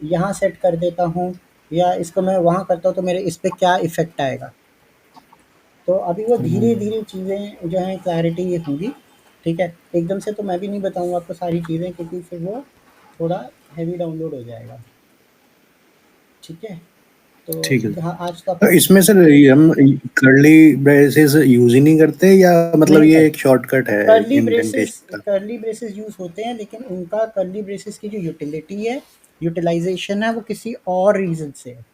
यहाँ सेट कर देता हूँ या इसको मैं वहाँ करता हूँ तो मेरे इस पे क्या इफ़ेक्ट आएगा। तो अभी वो धीरे धीरे चीज़ें जो हैं क्लैरिटी होंगी, ठीक है। एकदम से तो मैं भी नहीं बताऊँगा आपको सारी चीज़ें क्योंकि फिर वो थोड़ा हैवी डाउनलोड हो जाएगा, ठीक है। ठीक है। तो हाँ, आज तो तो आपको इसमें सर हम कर्ली ब्रेसेस यूज ही नहीं करते, या मतलब नहीं ये एक करते। शॉर्टकट है इंडेंटेशन का? कर्ली ब्रेसेस यूज़ होते हैं लेकिन उनका कर्ली ब्रेसेस की जो यूटिलिटी है, यूटिलाइज़ेशन है, वो किसी और रीज़न से है।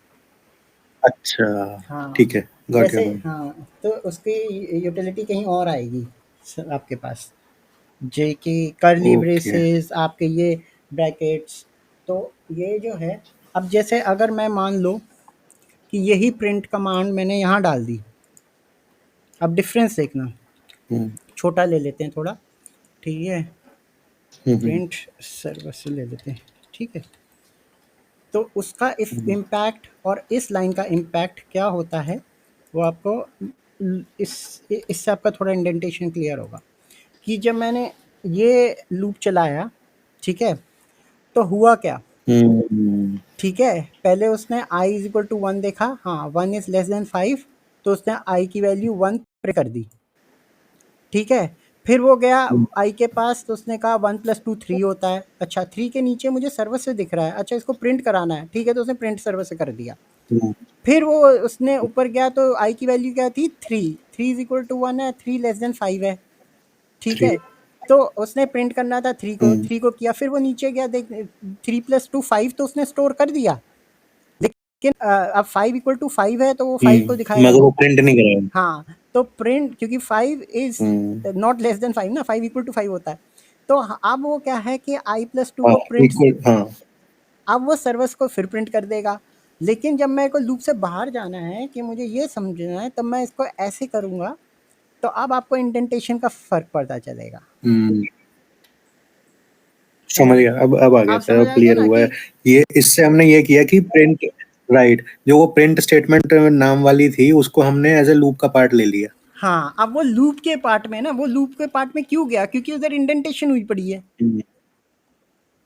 अच्छा, हाँ, ठीक है, गॉट योर जैसे पॉइंट। हाँ, तो उसकी यूटिलिटी कहीं और आएगी आपके पास, जे कि कर्ली ओके। ब्रेसेस आपके ये ब्रैकेट्स। तो ये जो है, अब जैसे अगर मैं मान लो कि यही प्रिंट कमांड मैंने यहाँ डाल दी, अब डिफरेंस देखना, हम्म छोटा ले लेते हैं थोड़ा, ठीक है। हम्म प्रिंट सर्वर से ले लेते हैं, ठीक है। तो उसका इस हम्म इम्पैक्ट और इस लाइन का इम्पैक्ट क्या होता है वो आपको इस इससे आपका थोड़ा इंडेंटेशन क्लियर होगा कि जब मैंने ये लूप चलाया, ठीक है, तो हुआ क्या, हम्म ठीक है। पहले उसने i इज इक्वल टू 1 देखा, हाँ 1 इज लेस देन 5, तो उसने i की वैल्यू 1 प्रिंट कर दी, ठीक है। फिर वो गया i के पास तो उसने कहा 1 + 2 3 होता है, अच्छा 3 के नीचे मुझे सर्वर से दिख रहा है, अच्छा इसको प्रिंट कराना है, ठीक है, तो उसने प्रिंट सर्वर से कर दिया। हम्म फिर वो उसने ऊपर गया तो i की वैल्यू क्या थी 3, 3 इज इक्वल टू 1 है, 3 लेस देन 5 है, ठीक थ्री। है। तो उसने प्रिंट करना था 3 को, हम्म 3 को किया, फिर वो नीचे गया देख 3 + 2 5 तो उसने स्टोर कर दिया, लेकिन अब 5 इक्वल टू 5 है तो वो 5 को दिखाएगा मगर नहीं। वो प्रिंट नहीं कराया। हाँ, तो प्रिंट क्योंकि 5 is hmm not less than 5 ना, 5 इक्वल टू 5 होता है। तो अब वो क्या है कि i + 2 हाँ, को प्रिंट, इक्वल, हाँ। अब वो सर्वर्स को फिर प्रिंट कर देगा। लेकिन जब मेरे को लूप से बाहर जाना है कि मुझे ये समझना है, तब मैं इसको ऐसे करूँगा, तो अब आपको इंडेंटेशन का फ़र्क पता चलेगा। समझ गया, अब आ गया आप सर, समझ अब आ गया क्लियर ना हुआ है। कि ये इससे हमने ये किया कि प्रिंट, राइट, जो वो प्रिंट स्टेटमेंट नाम वाली थी उसको हमने एज ए लूप का पार्ट ले लिया। हाँ, अब वो लूप के पार्ट में ना, वो लूप के पार्ट में क्यों गया? क्योंकि उधर इंडेंटेशन हुई पड़ी है।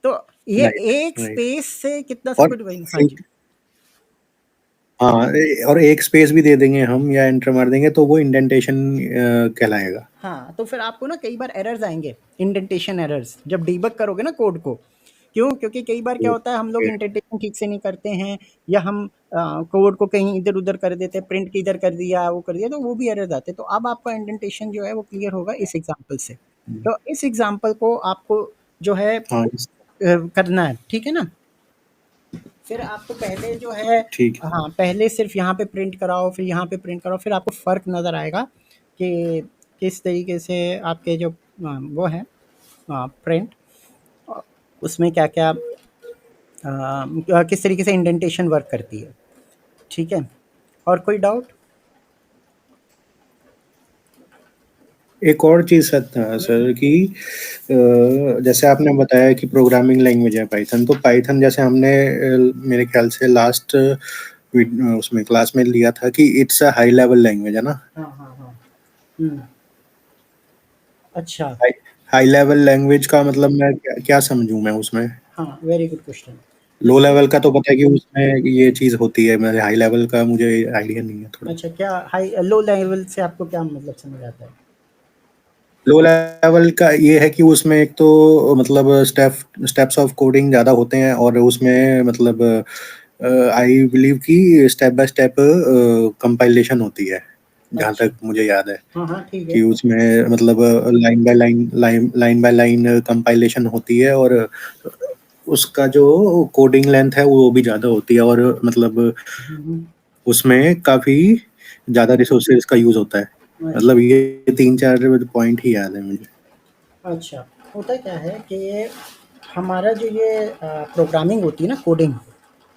तो ये राइट, एक राइट। स्पेस से कितना सब और कुछ वही। हाँ जी। हाँ, और एक स्पेस भी दे देंगे हम या एंटर मार देंगे तो वो इंडेंटेशन कहलाएगा। हाँ, तो फिर आपको ना कई बार एरर्स आएँगे, इंडेंटेशन एरर्स, जब डीबग करोगे ना कोड को। क्यों? क्योंकि कई बार क्या होता है, हम लोग ओके। इंडेंटेशन ठीक से नहीं करते हैं, या हम कोड को कहीं इधर-उधर कर देते हैं, प्रिंट किधर कर दिया, वो कर दिया, तो वो भी एरर्स आते हैं। तो अब आपका इंडेंटेशन जो है वो क्लियर होगा इस एग्ज़ाम्पल से। तो इस एग्ज़ाम्पल को आपको जो है हाँ, करना है, ठीक है ना? फिर आपको पहले जो है, ठीक है। हाँ, पहले सिर्फ़ यहाँ पे प्रिंट कराओ, फिर यहाँ पे प्रिंट कराओ, फिर आपको फ़र्क नज़र आएगा कि किस तरीके से आपके जो वो है प्रिंट, उसमें क्या-क्या किस तरीके से इंडेंटेशन वर्क करती है। ठीक है? और कोई डाउट? एक और चीज़ सर कि जैसे आपने बताया कि प्रोग्रामिंग लैंग्वेज है पाइथन, तो पाइथन जैसे हमने मेरे ख्याल से लास्ट उसमें क्लास में लिया था कि it's a high level language है ना? हाँ, हाँ, हाँ। हुँ। अच्छा। हाई हाई लेवल लैंग्वेज का मतलब मैं क्या क्या समझूँ मैं उसमें? हाँ, very good question. Low level का तो पता है कि उसमें ये चीज़ होती है, मेरे हाई लेवल का मुझे आइडिया नहीं है थोड़ा। अच्छा, क्या लो लेवल से आपको क्या मतलब समझ आता है? लो लेवल का ये है कि उसमें एक तो मतलब स्टेप्स ऑफ कोडिंग ज़्यादा होते हैं और उसमें मतलब आई बिलीव कि स्टेप बाय स्टेप कंपाइलेशन होती है, जहाँ अच्छा। तक मुझे याद है हाँ, हाँ, ठीक है। कि उसमें मतलब लाइन बाय लाइन कंपाइलेशन होती है और उसका जो कोडिंग लेंथ है वो भी ज़्यादा होती है और मतलब हुँ, हुँ। उसमें काफ़ी ज़्यादा रिसोर्सेज का यूज़ होता है। मतलब अच्छा, ये 3-4 पॉइंट ही याद है मुझे। अच्छा। होता क्या है कि हमारा जो ये प्रोग्रामिंग होती है ना, कोडिंग,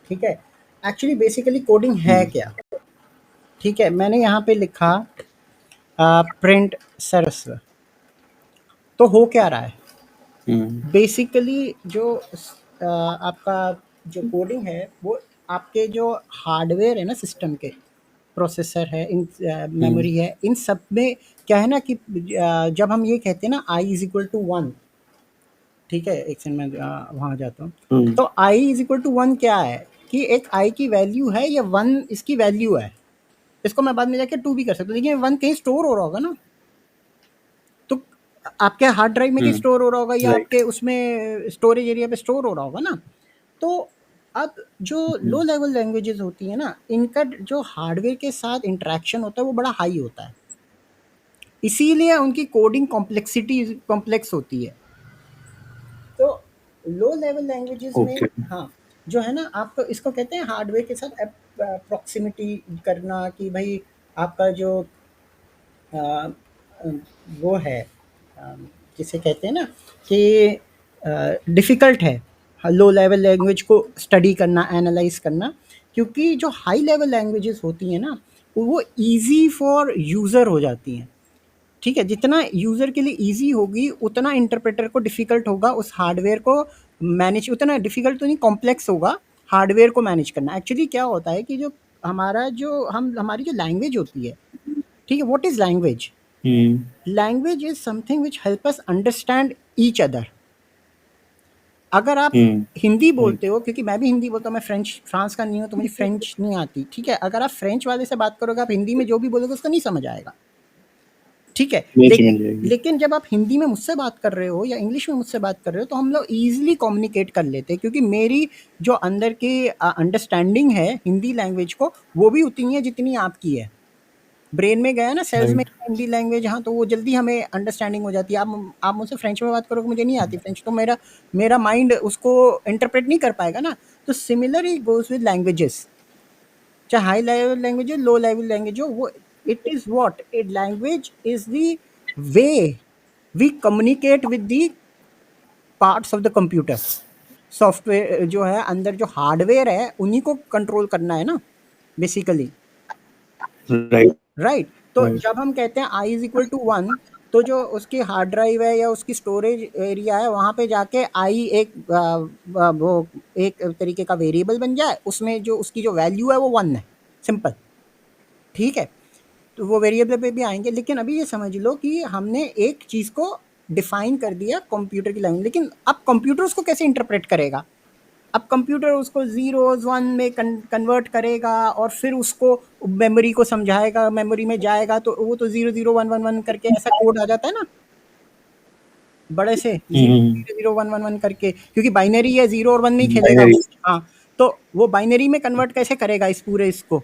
ठीक है? एक्चुअली बेसिकली कोडिंग है हुँ, क्या? ठीक है? मैंने यहाँ पे लिखा प्रिंट सर्व्स, तो हो क्या रहा है? हुँ, बेसिकली जो आपका जो कोडिंग है, वो आपके जो हार्डवेयर है ना सिस्टम के, प्रोसेसर है, इन हुँ, मेमोरी है, इन सब में क्या है ना कि जब हम ये कहते हैं ना i इज़ इक्वल टू 1, ठीक है? एक सेकंड मैं वहाँ जाता हूँ। हुँ, तो i इज़ इक्वल टू 1 क्या है कि एक i की वैल्यू है या 1 इसकी वैल्यू है। इसको मैं बाद में जाके 2 भी कर सकता हूँ, लेकिन 1 कहीं स्टोर हो रहा होगा ना। तो आपके हार्ड ड्राइव में कहीं हुँ, स्टोर हो रहा होगा, या राइट। आपके उसमें स्टोरेज एरिया पे स्टोर हो रहा होगा ना। तो अब जो हुँ, लो लेवल लैंग्वेजेस होती हैं ना, इनका जो हार्डवेयर के साथ इंटरेक्शन होता है वो बड़ा हाई होता है, इसीलिए उनकी कोडिंग कॉम्प्लेक्सिटी कॉम्प्लेक्स होती है। तो लो लेवल लैंग्वेजेस में, ओके। हाँ, जो है ना, आप इसको कहते हैं हार्डवेयर के साथ प्रॉक्सिमिटी करना, कि भाई आपका जो अ, अ, वो है, अ, जिसे कहते हैं ना कि डिफ़िकल्ट है लो लेवल लैंग्वेज को स्टडी करना, एनालाइज करना, क्योंकि जो हाई लेवल लैंग्वेजेस होती हैं ना, वो ईज़ी फॉर यूज़र हो जाती हैं। ठीक है? जितना यूज़र के लिए ईज़ी होगी, उतना इंटरप्रेटर को डिफ़िकल्ट होगा उस हार्डवेयर को मैनेज, उतना डिफ़िकल्ट तो नहीं, कॉम्प्लेक्स होगा हार्डवेयर को मैनेज करना। एक्चुअली क्या होता है कि जो हमारी जो लैंग्वेज होती है, ठीक है? What is language? Hmm, language is something which help us understand each other. अगर आप हुँ, हिंदी बोलते राइट। हो, क्योंकि मैं भी हिंदी बोलता हूँ, मैं फ्रांस का नहीं हूँ, तो मुझे फ्रेंच नहीं आती, ठीक है? अगर आप फ्रेंच वाले से बात करोगे, आप हिंदी में जो भी बोलोगे उसको नहीं समझ आएगा, ठीक है? नहीं समझ आएगी। लेकिन जब आप हिंदी में मुझसे बात कर रहे हो या इंग्लिश में मुझसे बात कर रहे हो, तो हम लोग ईज़िली कम्युनिकेट कर लेते हैं, क्योंकि मेरी जो अंदर की अंडरस्टैंडिंग है हिंदी लैंग्वेज को, वो भी उतनी है जितनी आपकी है। ब्रेन में गया ना, सेल्स में राइट। गया हिंदी लैंग्वेज, हाँ, तो वो जल्दी हमें अंडरस्टैंडिंग हो जाती है। आप मुझसे फ्रेंच में बात करोगे, मुझे नहीं आती फ्रेंच, तो मेरा मेरा माइंड उसको इंटरप्रेट नहीं कर पाएगा ना। तो सिमिलरली गोज़ विद लैंग्वेजेस, चाहे हाई लेवल लैंग्वेज हो, लो लेवल लैंग्वेज हो, वो it is what? A language is the way we communicate with the parts of the computer. Software जो है अंदर जो हार्डवेयर है उन्हीं को कंट्रोल करना है ना बेसिकली, राइट, राइट। तो राइट। जब हम कहते हैं आई इज इक्वल टू वन, तो जो उसकी हार्ड ड्राइव है या उसकी स्टोरेज एरिया है वहाँ पे जाके आई एक वो एक तरीके का वेरिएबल बन जाए, उसमें जो उसकी जो वैल्यू है वो वन है, सिंपल, ठीक है। तो वो वेरिएबल पे भी आएंगे, लेकिन अभी ये समझ लो कि हमने एक चीज़ को डिफाइन कर दिया कंप्यूटर की लैंग्वेज, लेकिन अब कंप्यूटर उसको कैसे इंटरप्रेट करेगा? अब कंप्यूटर उसको ज़ीरोज़ वन में कन्वर्ट करेगा और फिर उसको मेमोरी को समझाएगा, मेमोरी में जाएगा तो वो तो 00111 करके ऐसा कोड आ जाता है ना, बड़े से हम्म, 00111 करके, क्योंकि बाइनरी है, 0 और 1 नहीं खेलेगा बाइनरी। वो। हाँ, तो वो बाइनरी में कन्वर्ट कैसे करेगा इस पूरे इसको?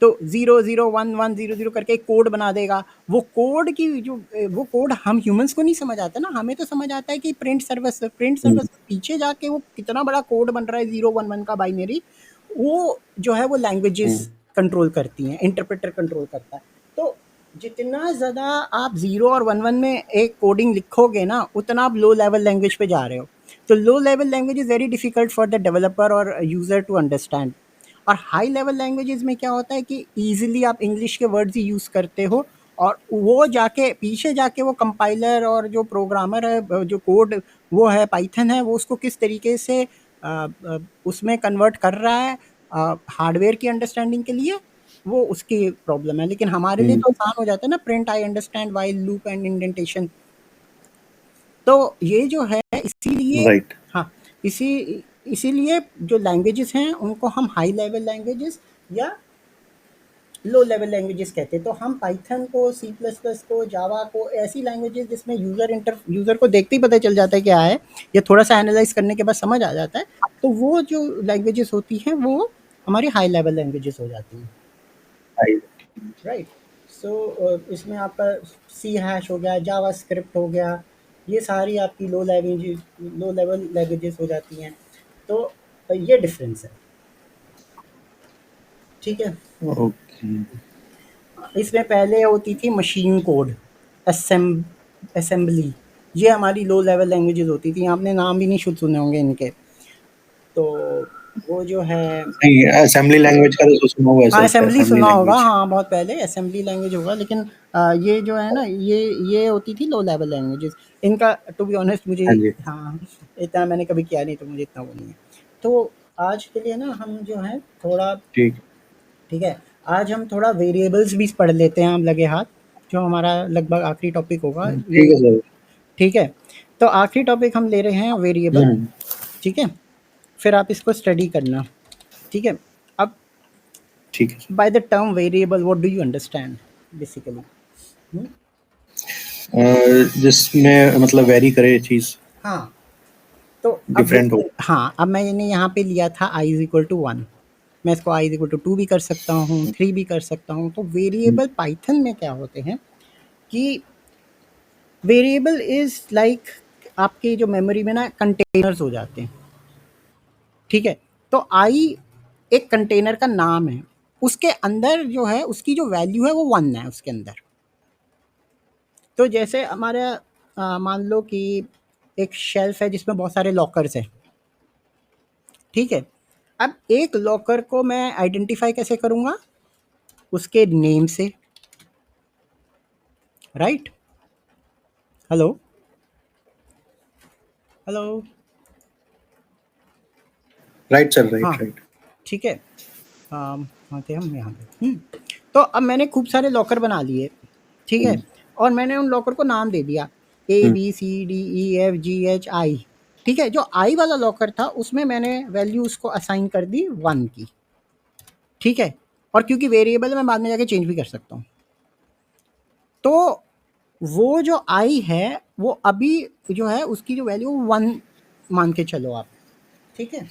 तो 0011100 करके एक कोड बना देगा। वो कोड की जो वो कोड हम ह्यूमंस को नहीं समझ आता ना, हमें तो समझ आता है कि प्रिंट हम्म, सर्विस पीछे जाके वो कितना बड़ा कोड बन रहा है 011 का बाइनरी, वो जो है वो लैंग्वेजेस हम्म, कंट्रोल करती हैं, इंटरप्रेटर कंट्रोल करता है। तो जितना ज़्यादा आप 0 और 11 में एक कोडिंग लिखोगे ना, उतना आप लो लेवल लैंग्वेज पे जा रहे हो। तो लो level language is very difficult for the developer और यूज़र टू अंडरस्टैंड। और हाई लेवल लैंग्वेजेस में क्या होता है कि ईजिली आप इंग्लिश के वर्ड्स ही यूज़ करते हो, और वो जाके पीछे जाके वो कंपाइलर और जो प्रोग्रामर है, जो कोड वो है पाइथन है, वो उसको किस तरीके से उसमें कन्वर्ट कर रहा है हार्डवेयर की अंडरस्टैंडिंग के लिए, वो उसकी प्रॉब्लम है। लेकिन हमारे लिए हम्म, तो आसान हो जाता है ना, print I understand while loop and indentation. तो ये जो है इसीलिए, राइट। हाँ, इसी इसीलिए जो लैंग्वेजेस हैं उनको हम हाई लेवल लैंग्वेजेस या लो लेवल लैंग्वेजेस कहते हैं। तो हम पाइथन को, सी प्लस प्लस को, जावा को, ऐसी लैंग्वेजेस जिसमें यूज़र को देखते ही पता चल जाता है क्या है, या थोड़ा सा एनालाइज करने के बाद समझ आ जाता है, तो वो जो लैंग्वेजेस होती हैं वो हमारी हाई लेवल लैंग्वेजेस हो जाती हैं, राइट। राइट। सो इसमें आपका सी हैश हो गया, जावा स्क्रिप्ट हो गया, ये सारी आपकी लो लेवल लैंग्वेजेस हो जाती हैं। तो ये डिफरेंस है, ठीक है। ओके। इसमें पहले होती थी मशीन कोड, असेंबली, ये हमारी लो लेवल लैंग्वेजेस होती थी, आपने नाम भी नहीं शुद्ध सुने होंगे इनके। तो वो जो है, नहीं, असेंबली लैंग्वेज का तो सुना हुआ है हाँ, सर, असेंबली असेंबली सुना होगा, लैंग्वेज। हाँ, बहुत पहले असेंबली लैंग्वेज होगा, लेकिन ये जो है ना, ये होती थी लो लेवल लैंग्वेजेस। इनका टू बी ऑनेस्ट मुझे, हाँ जी। हाँ, इतना मैंने कभी किया नहीं, तो मुझे इतना वो नहीं है। तो आज के लिए ना हम जो है थोड़ा, ठीक। ठीक है, आज हम थोड़ा वेरिएबल्स भी पढ़ लेते हैं हम लगे हाथ, जो हमारा लगभग आखिरी टॉपिक होगा ठीक ये, है सर। ठीक है। तो आखिरी टॉपिक हम ले रहे हैं वेरिएबल, हम्म। ठीक है, फिर आप इसको स्टडी करना, ठीक है। अब ठीक है by the term variable what do you understand basically? जिसमें मतलब वेरी करे चीज, हाँ, तो अब डिफरेंट हो। हाँ, अब मैंने यहाँ पे लिया था आई इज इक्वल टू वन, मैं इसको आई इज इक्वल टू टू भी कर सकता हूँ, थ्री भी कर सकता हूँ। तो हम्म, वेरिएबल पाइथन में क्या होते हैं कि वेरिएबल इज लाइक आपके जो मेमोरी में ना कंटेनर्स हो जाते हैं, ठीक है। तो आई एक कंटेनर का नाम है, उसके अंदर जो है उसकी जो वैल्यू है वो वन है उसके अंदर। तो जैसे हमारा मान लो कि एक शेल्फ है जिसमें बहुत सारे लॉकर्स हैं, ठीक है। अब एक लॉकर को मैं आइडेंटिफाई कैसे करूँगा? उसके नेम से, right? Hello, hello, right sir, right, हाँ, राइट। ठीक है। हाँ, थे हम यहाँ पे। तो अब मैंने खूब सारे लॉकर बना लिए, ठीक है, हम्म, और मैंने उन लॉकर को नाम दे दिया A hmm, B C D E F G H I, ठीक है। जो आई वाला लॉकर था उसमें मैंने वैल्यू उसको असाइन कर दी वन की, ठीक है। और क्योंकि वेरिएबल मैं बाद में जाके चेंज भी कर सकता हूँ, तो वो जो आई है वो अभी जो है उसकी जो वैल्यू वन मान के चलो आप, ठीक है।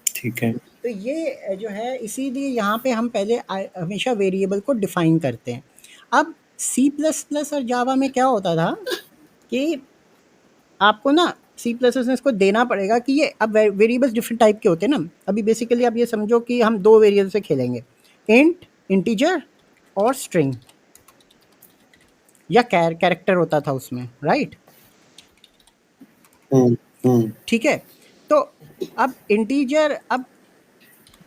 ठीक है। तो ये जो है इसीलिए यहाँ पे हम पहले हमेशा वेरिएबल को डिफाइन करते हैं। अब सी प्लस प्लस और जावा में क्या होता था कि आपको ना सी प्लस प्लस में इसको देना पड़ेगा कि ये अब वेरिएबल्स डिफरेंट टाइप के होते हैं ना। अभी बेसिकली आप ये समझो कि हम दो वेरिएबल से खेलेंगे, इंट, इंटीजर और स्ट्रिंग, या कैरेक्टर होता था उसमें, राइट? हम्म, हम्म, ठीक है। तो अब इंटीजर, अब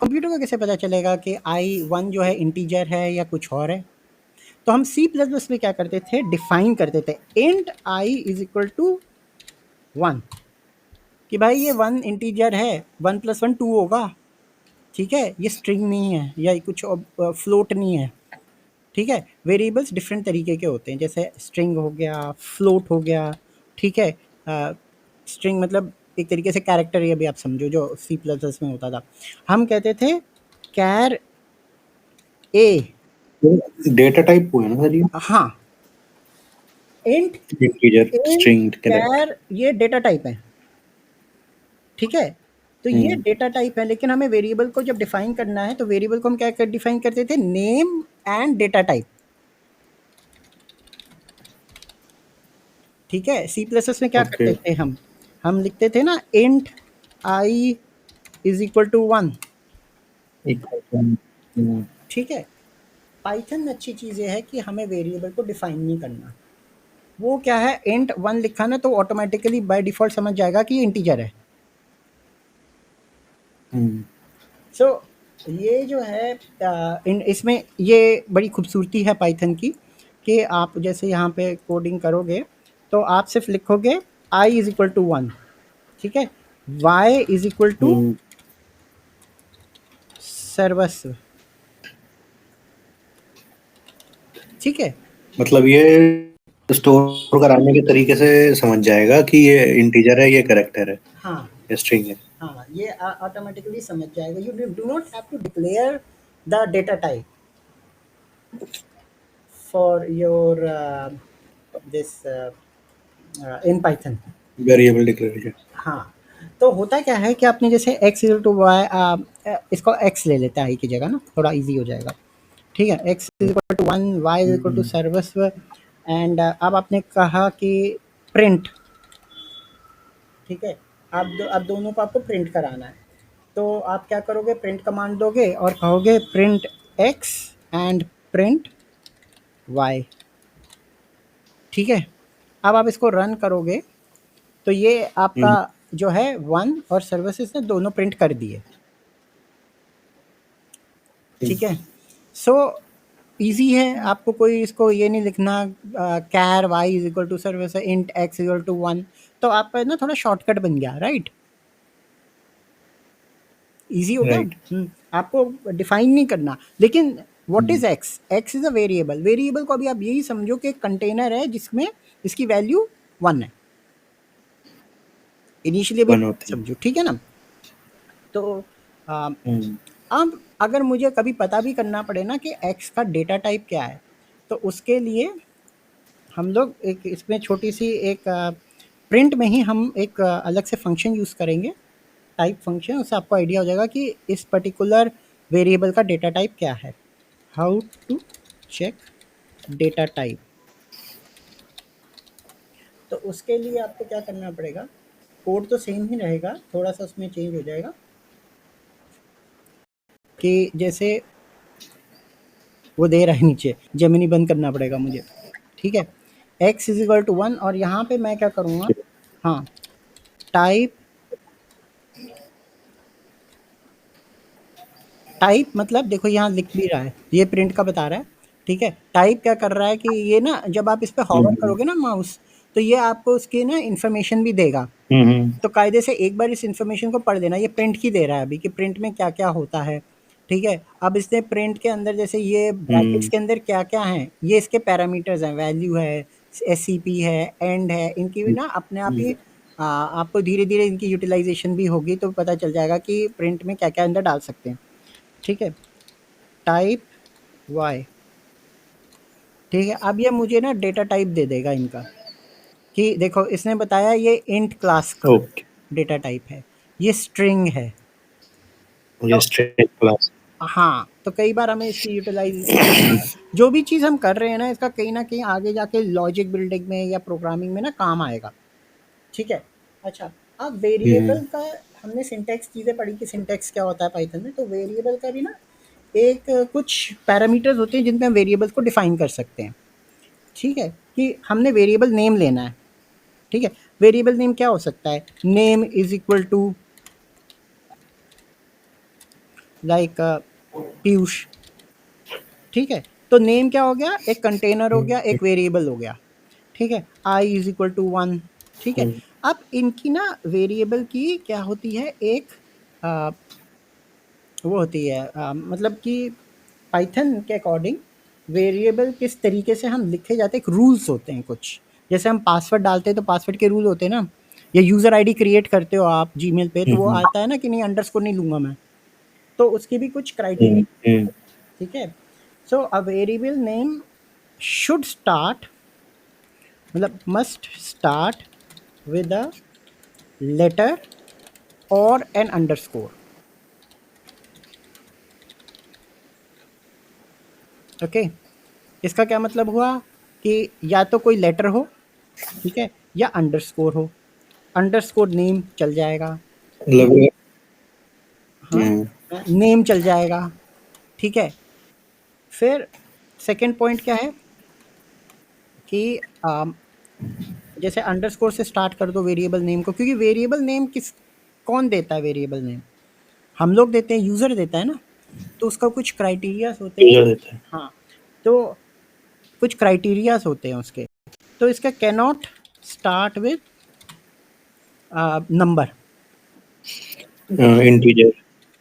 कंप्यूटर को कैसे पता चलेगा कि i1 जो है इंटीजर है या कुछ और है? तो हम सी प्लस प्लस में क्या करते थे, डिफाइन करते थे int i is equal to 1, कि भाई ये 1 इंटीजर है, 1 प्लस 1 2 होगा, ठीक है, ये स्ट्रिंग नहीं है या कुछ फ्लोट नहीं है, ठीक है। वेरिएबल्स डिफरेंट तरीके के होते हैं, जैसे स्ट्रिंग हो गया, फ्लोट हो गया, ठीक है। स्ट्रिंग मतलब एक तरीके से कैरेक्टर, ये भी आप समझो जो सी प्लस प्लस में होता था। हम कहते थे कैर ए, डेटा टाइप हुआ ना सर ये, हाँ, int integer int string character. Char ये डेटा टाइप है, ठीक है। तो ये डेटा टाइप है, लेकिन हमें वेरिएबल को जब डिफाइन करना है तो वेरिएबल को हम क्या कर डिफाइन करते थे, नेम एंड डेटा टाइप, ठीक है। सी प्लस प्लस में क्या ओके। करते थे हम लिखते थे ना int i is equal to 1, ठीक है। पाइथन में अच्छी चीज़ ये है कि हमें वेरिएबल को डिफाइन नहीं करना। वो क्या है, इंट 1 लिखा ना तो ऑटोमेटिकली बाय डिफ़ॉल्ट समझ जाएगा कि ये इंटीजर है। सो ये जो है इसमें ये बड़ी खूबसूरती है पाइथन की, कि आप जैसे यहाँ पे कोडिंग करोगे तो आप सिर्फ लिखोगे i इज इक्वल टू 1, ठीक है, y इज इक्वल टू सर्वस्व, ठीक है। मतलब ये स्टोर कराने के तरीके से समझ जाएगा कि ये इंटीजर है, ये कैरेक्टर है, हाँ ये स्ट्रिंग है। हाँ, ये ऑटोमेटिकली समझ जाएगा। You do not have to declare the data type for your this in Python. Variable declaration. हाँ, तो होता क्या है कि आपने जैसे x इक्वल टू वाई, इसको x ले लेते हैं i की जगह ना, थोड़ा इजी हो जाएगा, ठीक है। x equal to 1, y equal to सर्वस्व, एंड अब आपने कहा कि प्रिंट, ठीक है। अब दोनों को आपको प्रिंट कराना है, तो आप क्या करोगे, प्रिंट कमांड दोगे और कहोगे print x and print y, ठीक है। अब आप इसको रन करोगे तो ये आपका जो है 1 और सर्विसेज ने दोनों प्रिंट कर दिए, ठीक है। सो ईजी है, आपको कोई इसको ये नहीं लिखना char y is equal to service int x equal to 1, तो आपका ना थोड़ा शॉर्टकट बन गया, राइट, ईजी हो गया। राइट। आपको डिफाइन नहीं करना। लेकिन what is x, x is a variable, variable को अभी आप यही समझो कि एक कंटेनर है जिसमें इसकी वैल्यू 1 है, इनिशियली भी वन होती समझो, ठीक है ना। तो अब अगर मुझे कभी पता भी करना पड़े ना कि x का डेटा टाइप क्या है, तो उसके लिए हम लोग एक इसमें छोटी सी एक प्रिंट में ही हम एक अलग से फंक्शन यूज़ करेंगे, टाइप फंक्शन। उससे आपको आइडिया हो जाएगा कि इस पर्टिकुलर वेरिएबल का डेटा टाइप क्या है। How to check data type, तो उसके लिए आपको क्या करना पड़ेगा, कोड तो सेम ही रहेगा, थोड़ा सा उसमें चेंज हो जाएगा कि जैसे वो दे रहा है नीचे, जेमिनी बंद करना पड़ेगा मुझे, ठीक है। x इज इक्वल टू 1 और यहाँ पे मैं क्या करूँगा, हाँ, टाइप, टाइप मतलब देखो यहाँ लिख भी रहा है, ये प्रिंट का बता रहा है, ठीक है। टाइप क्या कर रहा है कि ये ना जब आप इस पे हॉवर करोगे ना माउस, तो ये आपको उसकी ना इन्फॉर्मेशन भी देगा। तो कायदे से एक बार इस इन्फॉर्मेशन को पढ़ लेना, ये प्रिंट की दे रहा है अभी कि प्रिंट में क्या क्या होता है, ठीक है। अब इसने प्रिंट के अंदर जैसे ये ब्रैकेट्स के अंदर क्या क्या हैं, ये इसके पैरामीटर्स हैं, वैल्यू है, एससीपी है, एंड है, इनकी भी ना अपने आप ही आपको धीरे धीरे इनकी यूटिलाइजेशन भी होगी तो पता चल जाएगा कि प्रिंट में क्या क्या अंदर डाल सकते हैं, ठीक है। टाइप वाई, ठीक है। अब ये मुझे ना डेटा टाइप दे देगा इनका, कि देखो इसने बताया ये इंट क्लास का ओके। डेटा टाइप है, ये स्ट्रिंग है। ये तो स्ट्रिंग क्लास। हाँ, तो कई बार हमें इसकी यूटिलाइज जो भी चीज़ हम कर रहे हैं ना, इसका कहीं न कहीं आगे जाके लॉजिक बिल्डिंग में या प्रोग्रामिंग में ना काम आएगा, ठीक है। अच्छा, अब वेरिएबल का हमने सिंटैक्स चीज़ें पढ़ी कि सिंटैक्स क्या होता है पाइथन में, तो वेरिएबल का भी ना एक कुछ पैरामीटर्स होते हैं जिनमें हम वेरिएबल्स को डिफाइन कर सकते हैं, ठीक है। कि हमने वेरिएबल नेम लेना है, ठीक है। वेरिएबल नेम क्या हो सकता है, name is equal to like Piyush, ठीक है? तो नेम क्या हो गया? एक कंटेनर हो गया, एक वेरिएबल हो गया, ठीक है? I इज इक्वल टू 1, ठीक है? अब इनकी ना वेरिएबल की क्या होती है, एक वो होती है मतलब कि पाइथन के अकॉर्डिंग वेरिएबल किस तरीके से हम लिखे जाते हैं, एक रूल्स होते हैं कुछ। जैसे हम पासवर्ड डालते हैं तो पासवर्ड के रूल होते हैं ना, या यूज़र आईडी क्रिएट करते हो आप जीमेल पे तो वो आता है ना कि नहीं, अंडरस्कोर नहीं लूँगा मैं, तो उसकी भी कुछ क्राइटेरिया, ठीक है? So a variable name should start, मतलब must start with a letter और एन अंडरस्कोर। ओके, इसका क्या मतलब हुआ कि या तो कोई लेटर हो, ठीक है, या अंडरस्कोर हो। अंडरस्कोर नेम चल जाएगा, मतलब हाँ, नेम चल जाएगा, ठीक है? फिर सेकंड पॉइंट क्या है कि जैसे अंडरस्कोर से स्टार्ट कर दो वेरिएबल नेम को, क्योंकि वेरिएबल नेम कौन देता है वेरिएबल नेम? हम लोग देते हैं, यूज़र देता है ना, तो उसका कुछ क्राइटेरियाज होते हैं। यूजर देता है। हाँ, तो कुछ क्राइटेरियाज होते हैं उसके, तो इसका can not start with number. Integer,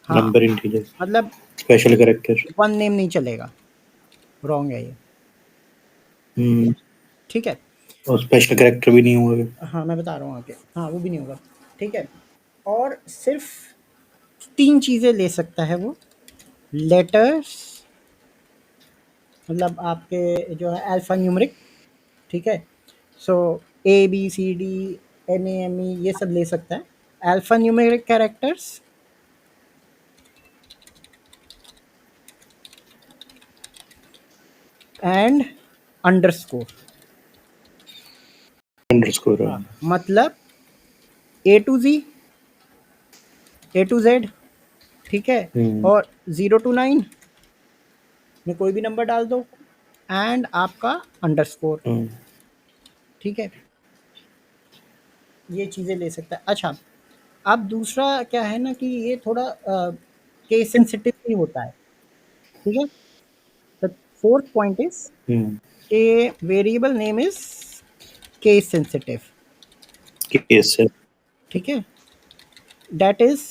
हाँ, नंबर इंटीजर, मतलब स्पेशल कैरेक्टर। वन नेम नहीं चलेगा, रॉन्ग है ये, ठीक है? और स्पेशल कैरेक्टर भी नहीं हुआ। हाँ, मैं बता रहा हूँ आगे, हाँ वो भी नहीं होगा, ठीक है? और सिर्फ 3 चीज़ें ले सकता है वो, लेटर्स, मतलब आपके जो है अल्फ़ा न्यूमेरिक, ठीक है? So A B C D N A M E ये सब ले सकता है, alphanumeric characters and underscore. Underscore. हाँ, मतलब A to G, A to Z, ठीक है? और 0 to 9 में कोई भी नंबर डाल दो, एंड आपका अंडरस्कोर, ठीक है? ये चीज़ें ले सकता है। अच्छा, अब दूसरा क्या है ना कि ये थोड़ा केस सेंसिटिव भी होता है, ठीक है? The fourth point is a variable name is case sensitive, case है। ठीक है? That is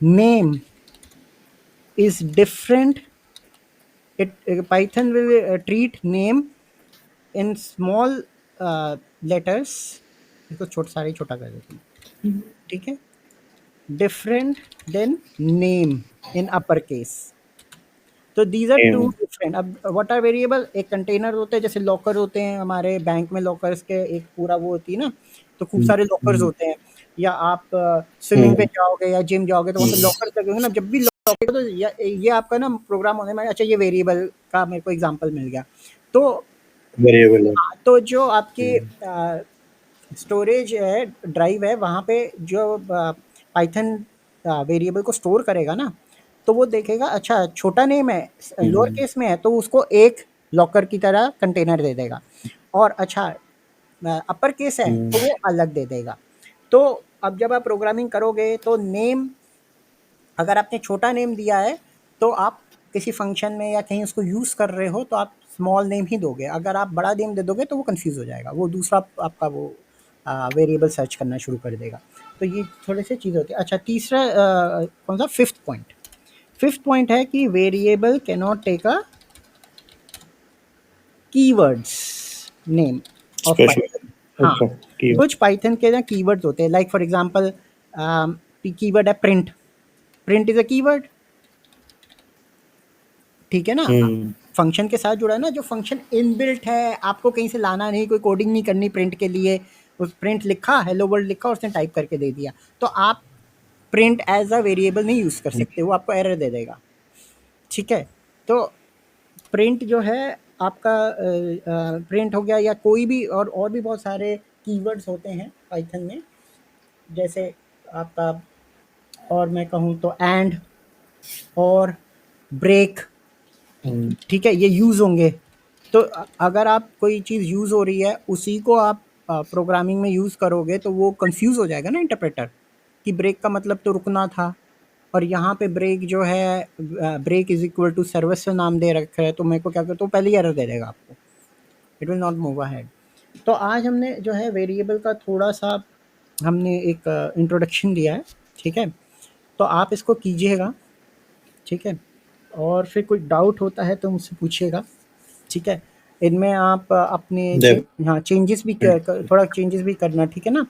name is different, it python will treat name in small letters, इसको सारे छोटा कर देते हैं, ठीक है? Different then name in upper case, तो दीज आर टू डिफरेंट। अब व्हाट आर वेरिएबल, एक कंटेनर होते हैं, जैसे लॉकर होते हैं हमारे बैंक में, लॉकर्स के एक पूरा वो होती है ना, तो खूब सारे लॉकर्स होते हैं, या आप स्विमिंग पे जाओगे या जिम जाओगे तो वहाँ पे लॉकर्स लगे होंगे ना, जब भी लॉकर तो ये आपका ना प्रोग्राम होने में, अच्छा ये वेरिएबल का मेरे को एग्जांपल मिल गया, तो वेरिएबल है। हाँ, तो जो आपकी स्टोरेज है, ड्राइव है, वहाँ पे जो पाइथन वेरिएबल को स्टोर करेगा ना, तो वो देखेगा अच्छा छोटा नेम है, लोअर केस में है, तो उसको एक लॉकर की तरह कंटेनर दे देगा, और अच्छा अपर केस है तो वो अलग दे देगा। तो अब जब आप प्रोग्रामिंग करोगे तो नेम, अगर आपने छोटा नेम दिया है तो आप किसी फंक्शन में या कहीं उसको यूज़ कर रहे हो तो आप स्मॉल नेम ही दोगे, अगर आप बड़ा नेम दे दोगे तो वो कंफ्यूज हो जाएगा, वो दूसरा आपका वो वेरिएबल सर्च करना शुरू कर देगा। तो ये थोड़े से चीज़ होती है। अच्छा, तीसरा कौन सा, फिफ्थ पॉइंट है कि variable can not take a keywords name of special. Python. हाँ, अच्छा, कुछ पाइथन के ना कीवर्ड्स होते हैं, लाइक फॉर एग्जांपल कीवर्ड है print, print is a keyword, ठीक है ना? फंक्शन के साथ जुड़ा है ना, जो फंक्शन इनबिल्ट है, आपको कहीं से लाना नहीं, कोई कोडिंग नहीं करनी प्रिंट के लिए, उस प्रिंट लिखा, हेलो वर्ल्ड लिखा और उसने टाइप करके दे दिया, तो आप प्रिंट एज अ वेरिएबल नहीं यूज़ कर सकते, वो आपको एरर दे देगा, ठीक है? तो प्रिंट जो है आपका प्रिंट हो गया, या कोई भी और भी बहुत सारे कीवर्ड्स होते हैं पाइथन में, जैसे आपका, और मैं कहूँ तो एंड और ब्रेक, ठीक है, ये यूज़ होंगे। तो अगर आप कोई चीज़ यूज़ हो रही है उसी को आप प्रोग्रामिंग में यूज़ करोगे तो वो कंफ्यूज हो जाएगा ना इंटरप्रेटर, कि ब्रेक का मतलब तो रुकना था, और यहाँ पे ब्रेक जो है break is equal to service नाम दे रखा है, तो मेरे को क्या करता हूँ, पहले ही एरर दे देगा आपको, it will not move ahead. तो आज हमने जो है वेरिएबल का थोड़ा सा हमने एक इंट्रोडक्शन दिया है, ठीक है। तो आप इसको कीजिएगा, ठीक है, और फिर कोई डाउट होता है तो मुझसे पूछिएगा, ठीक है। इनमें आप अपने हाँ चेंजेस भी थोड़ा चेंजेस भी करना, ठीक है ना,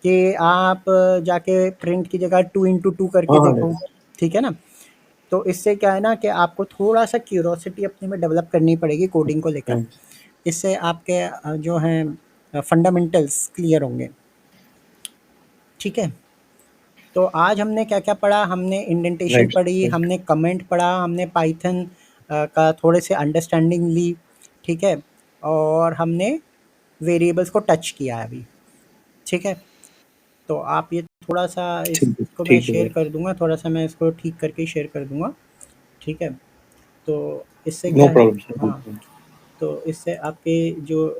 कि आप जाके प्रिंट की जगह 2x2 करके हाँ, देखो, ठीक है ना। तो इससे क्या है ना कि आपको थोड़ा सा क्यूरोसिटी अपने में डेवलप करनी पड़ेगी कोडिंग को लेकर, इससे आपके जो हैं फंडामेंटल्स क्लियर होंगे, ठीक है। तो आज हमने क्या-क्या पढ़ा, हमने इंडेंटेशन राइट, पढ़ी, राइट। हमने कमेंट पढ़ा, हमने पाइथन का थोड़े से अंडरस्टैंडिंग ली, ठीक है, और हमने वेरिएबल्स को टच किया है अभी, ठीक है। तो आप ये थोड़ा-सा इसको मैं ठीक है शेयर भाई। कर दूँगा, थोड़ा-सा मैं इसको ठीक करके शेयर कर दूँगा, ठीक है। तो इससे नो क्या है, प्रॉब्लम सर, नो हाँ, प्रॉब्लम। तो इससे आपके जो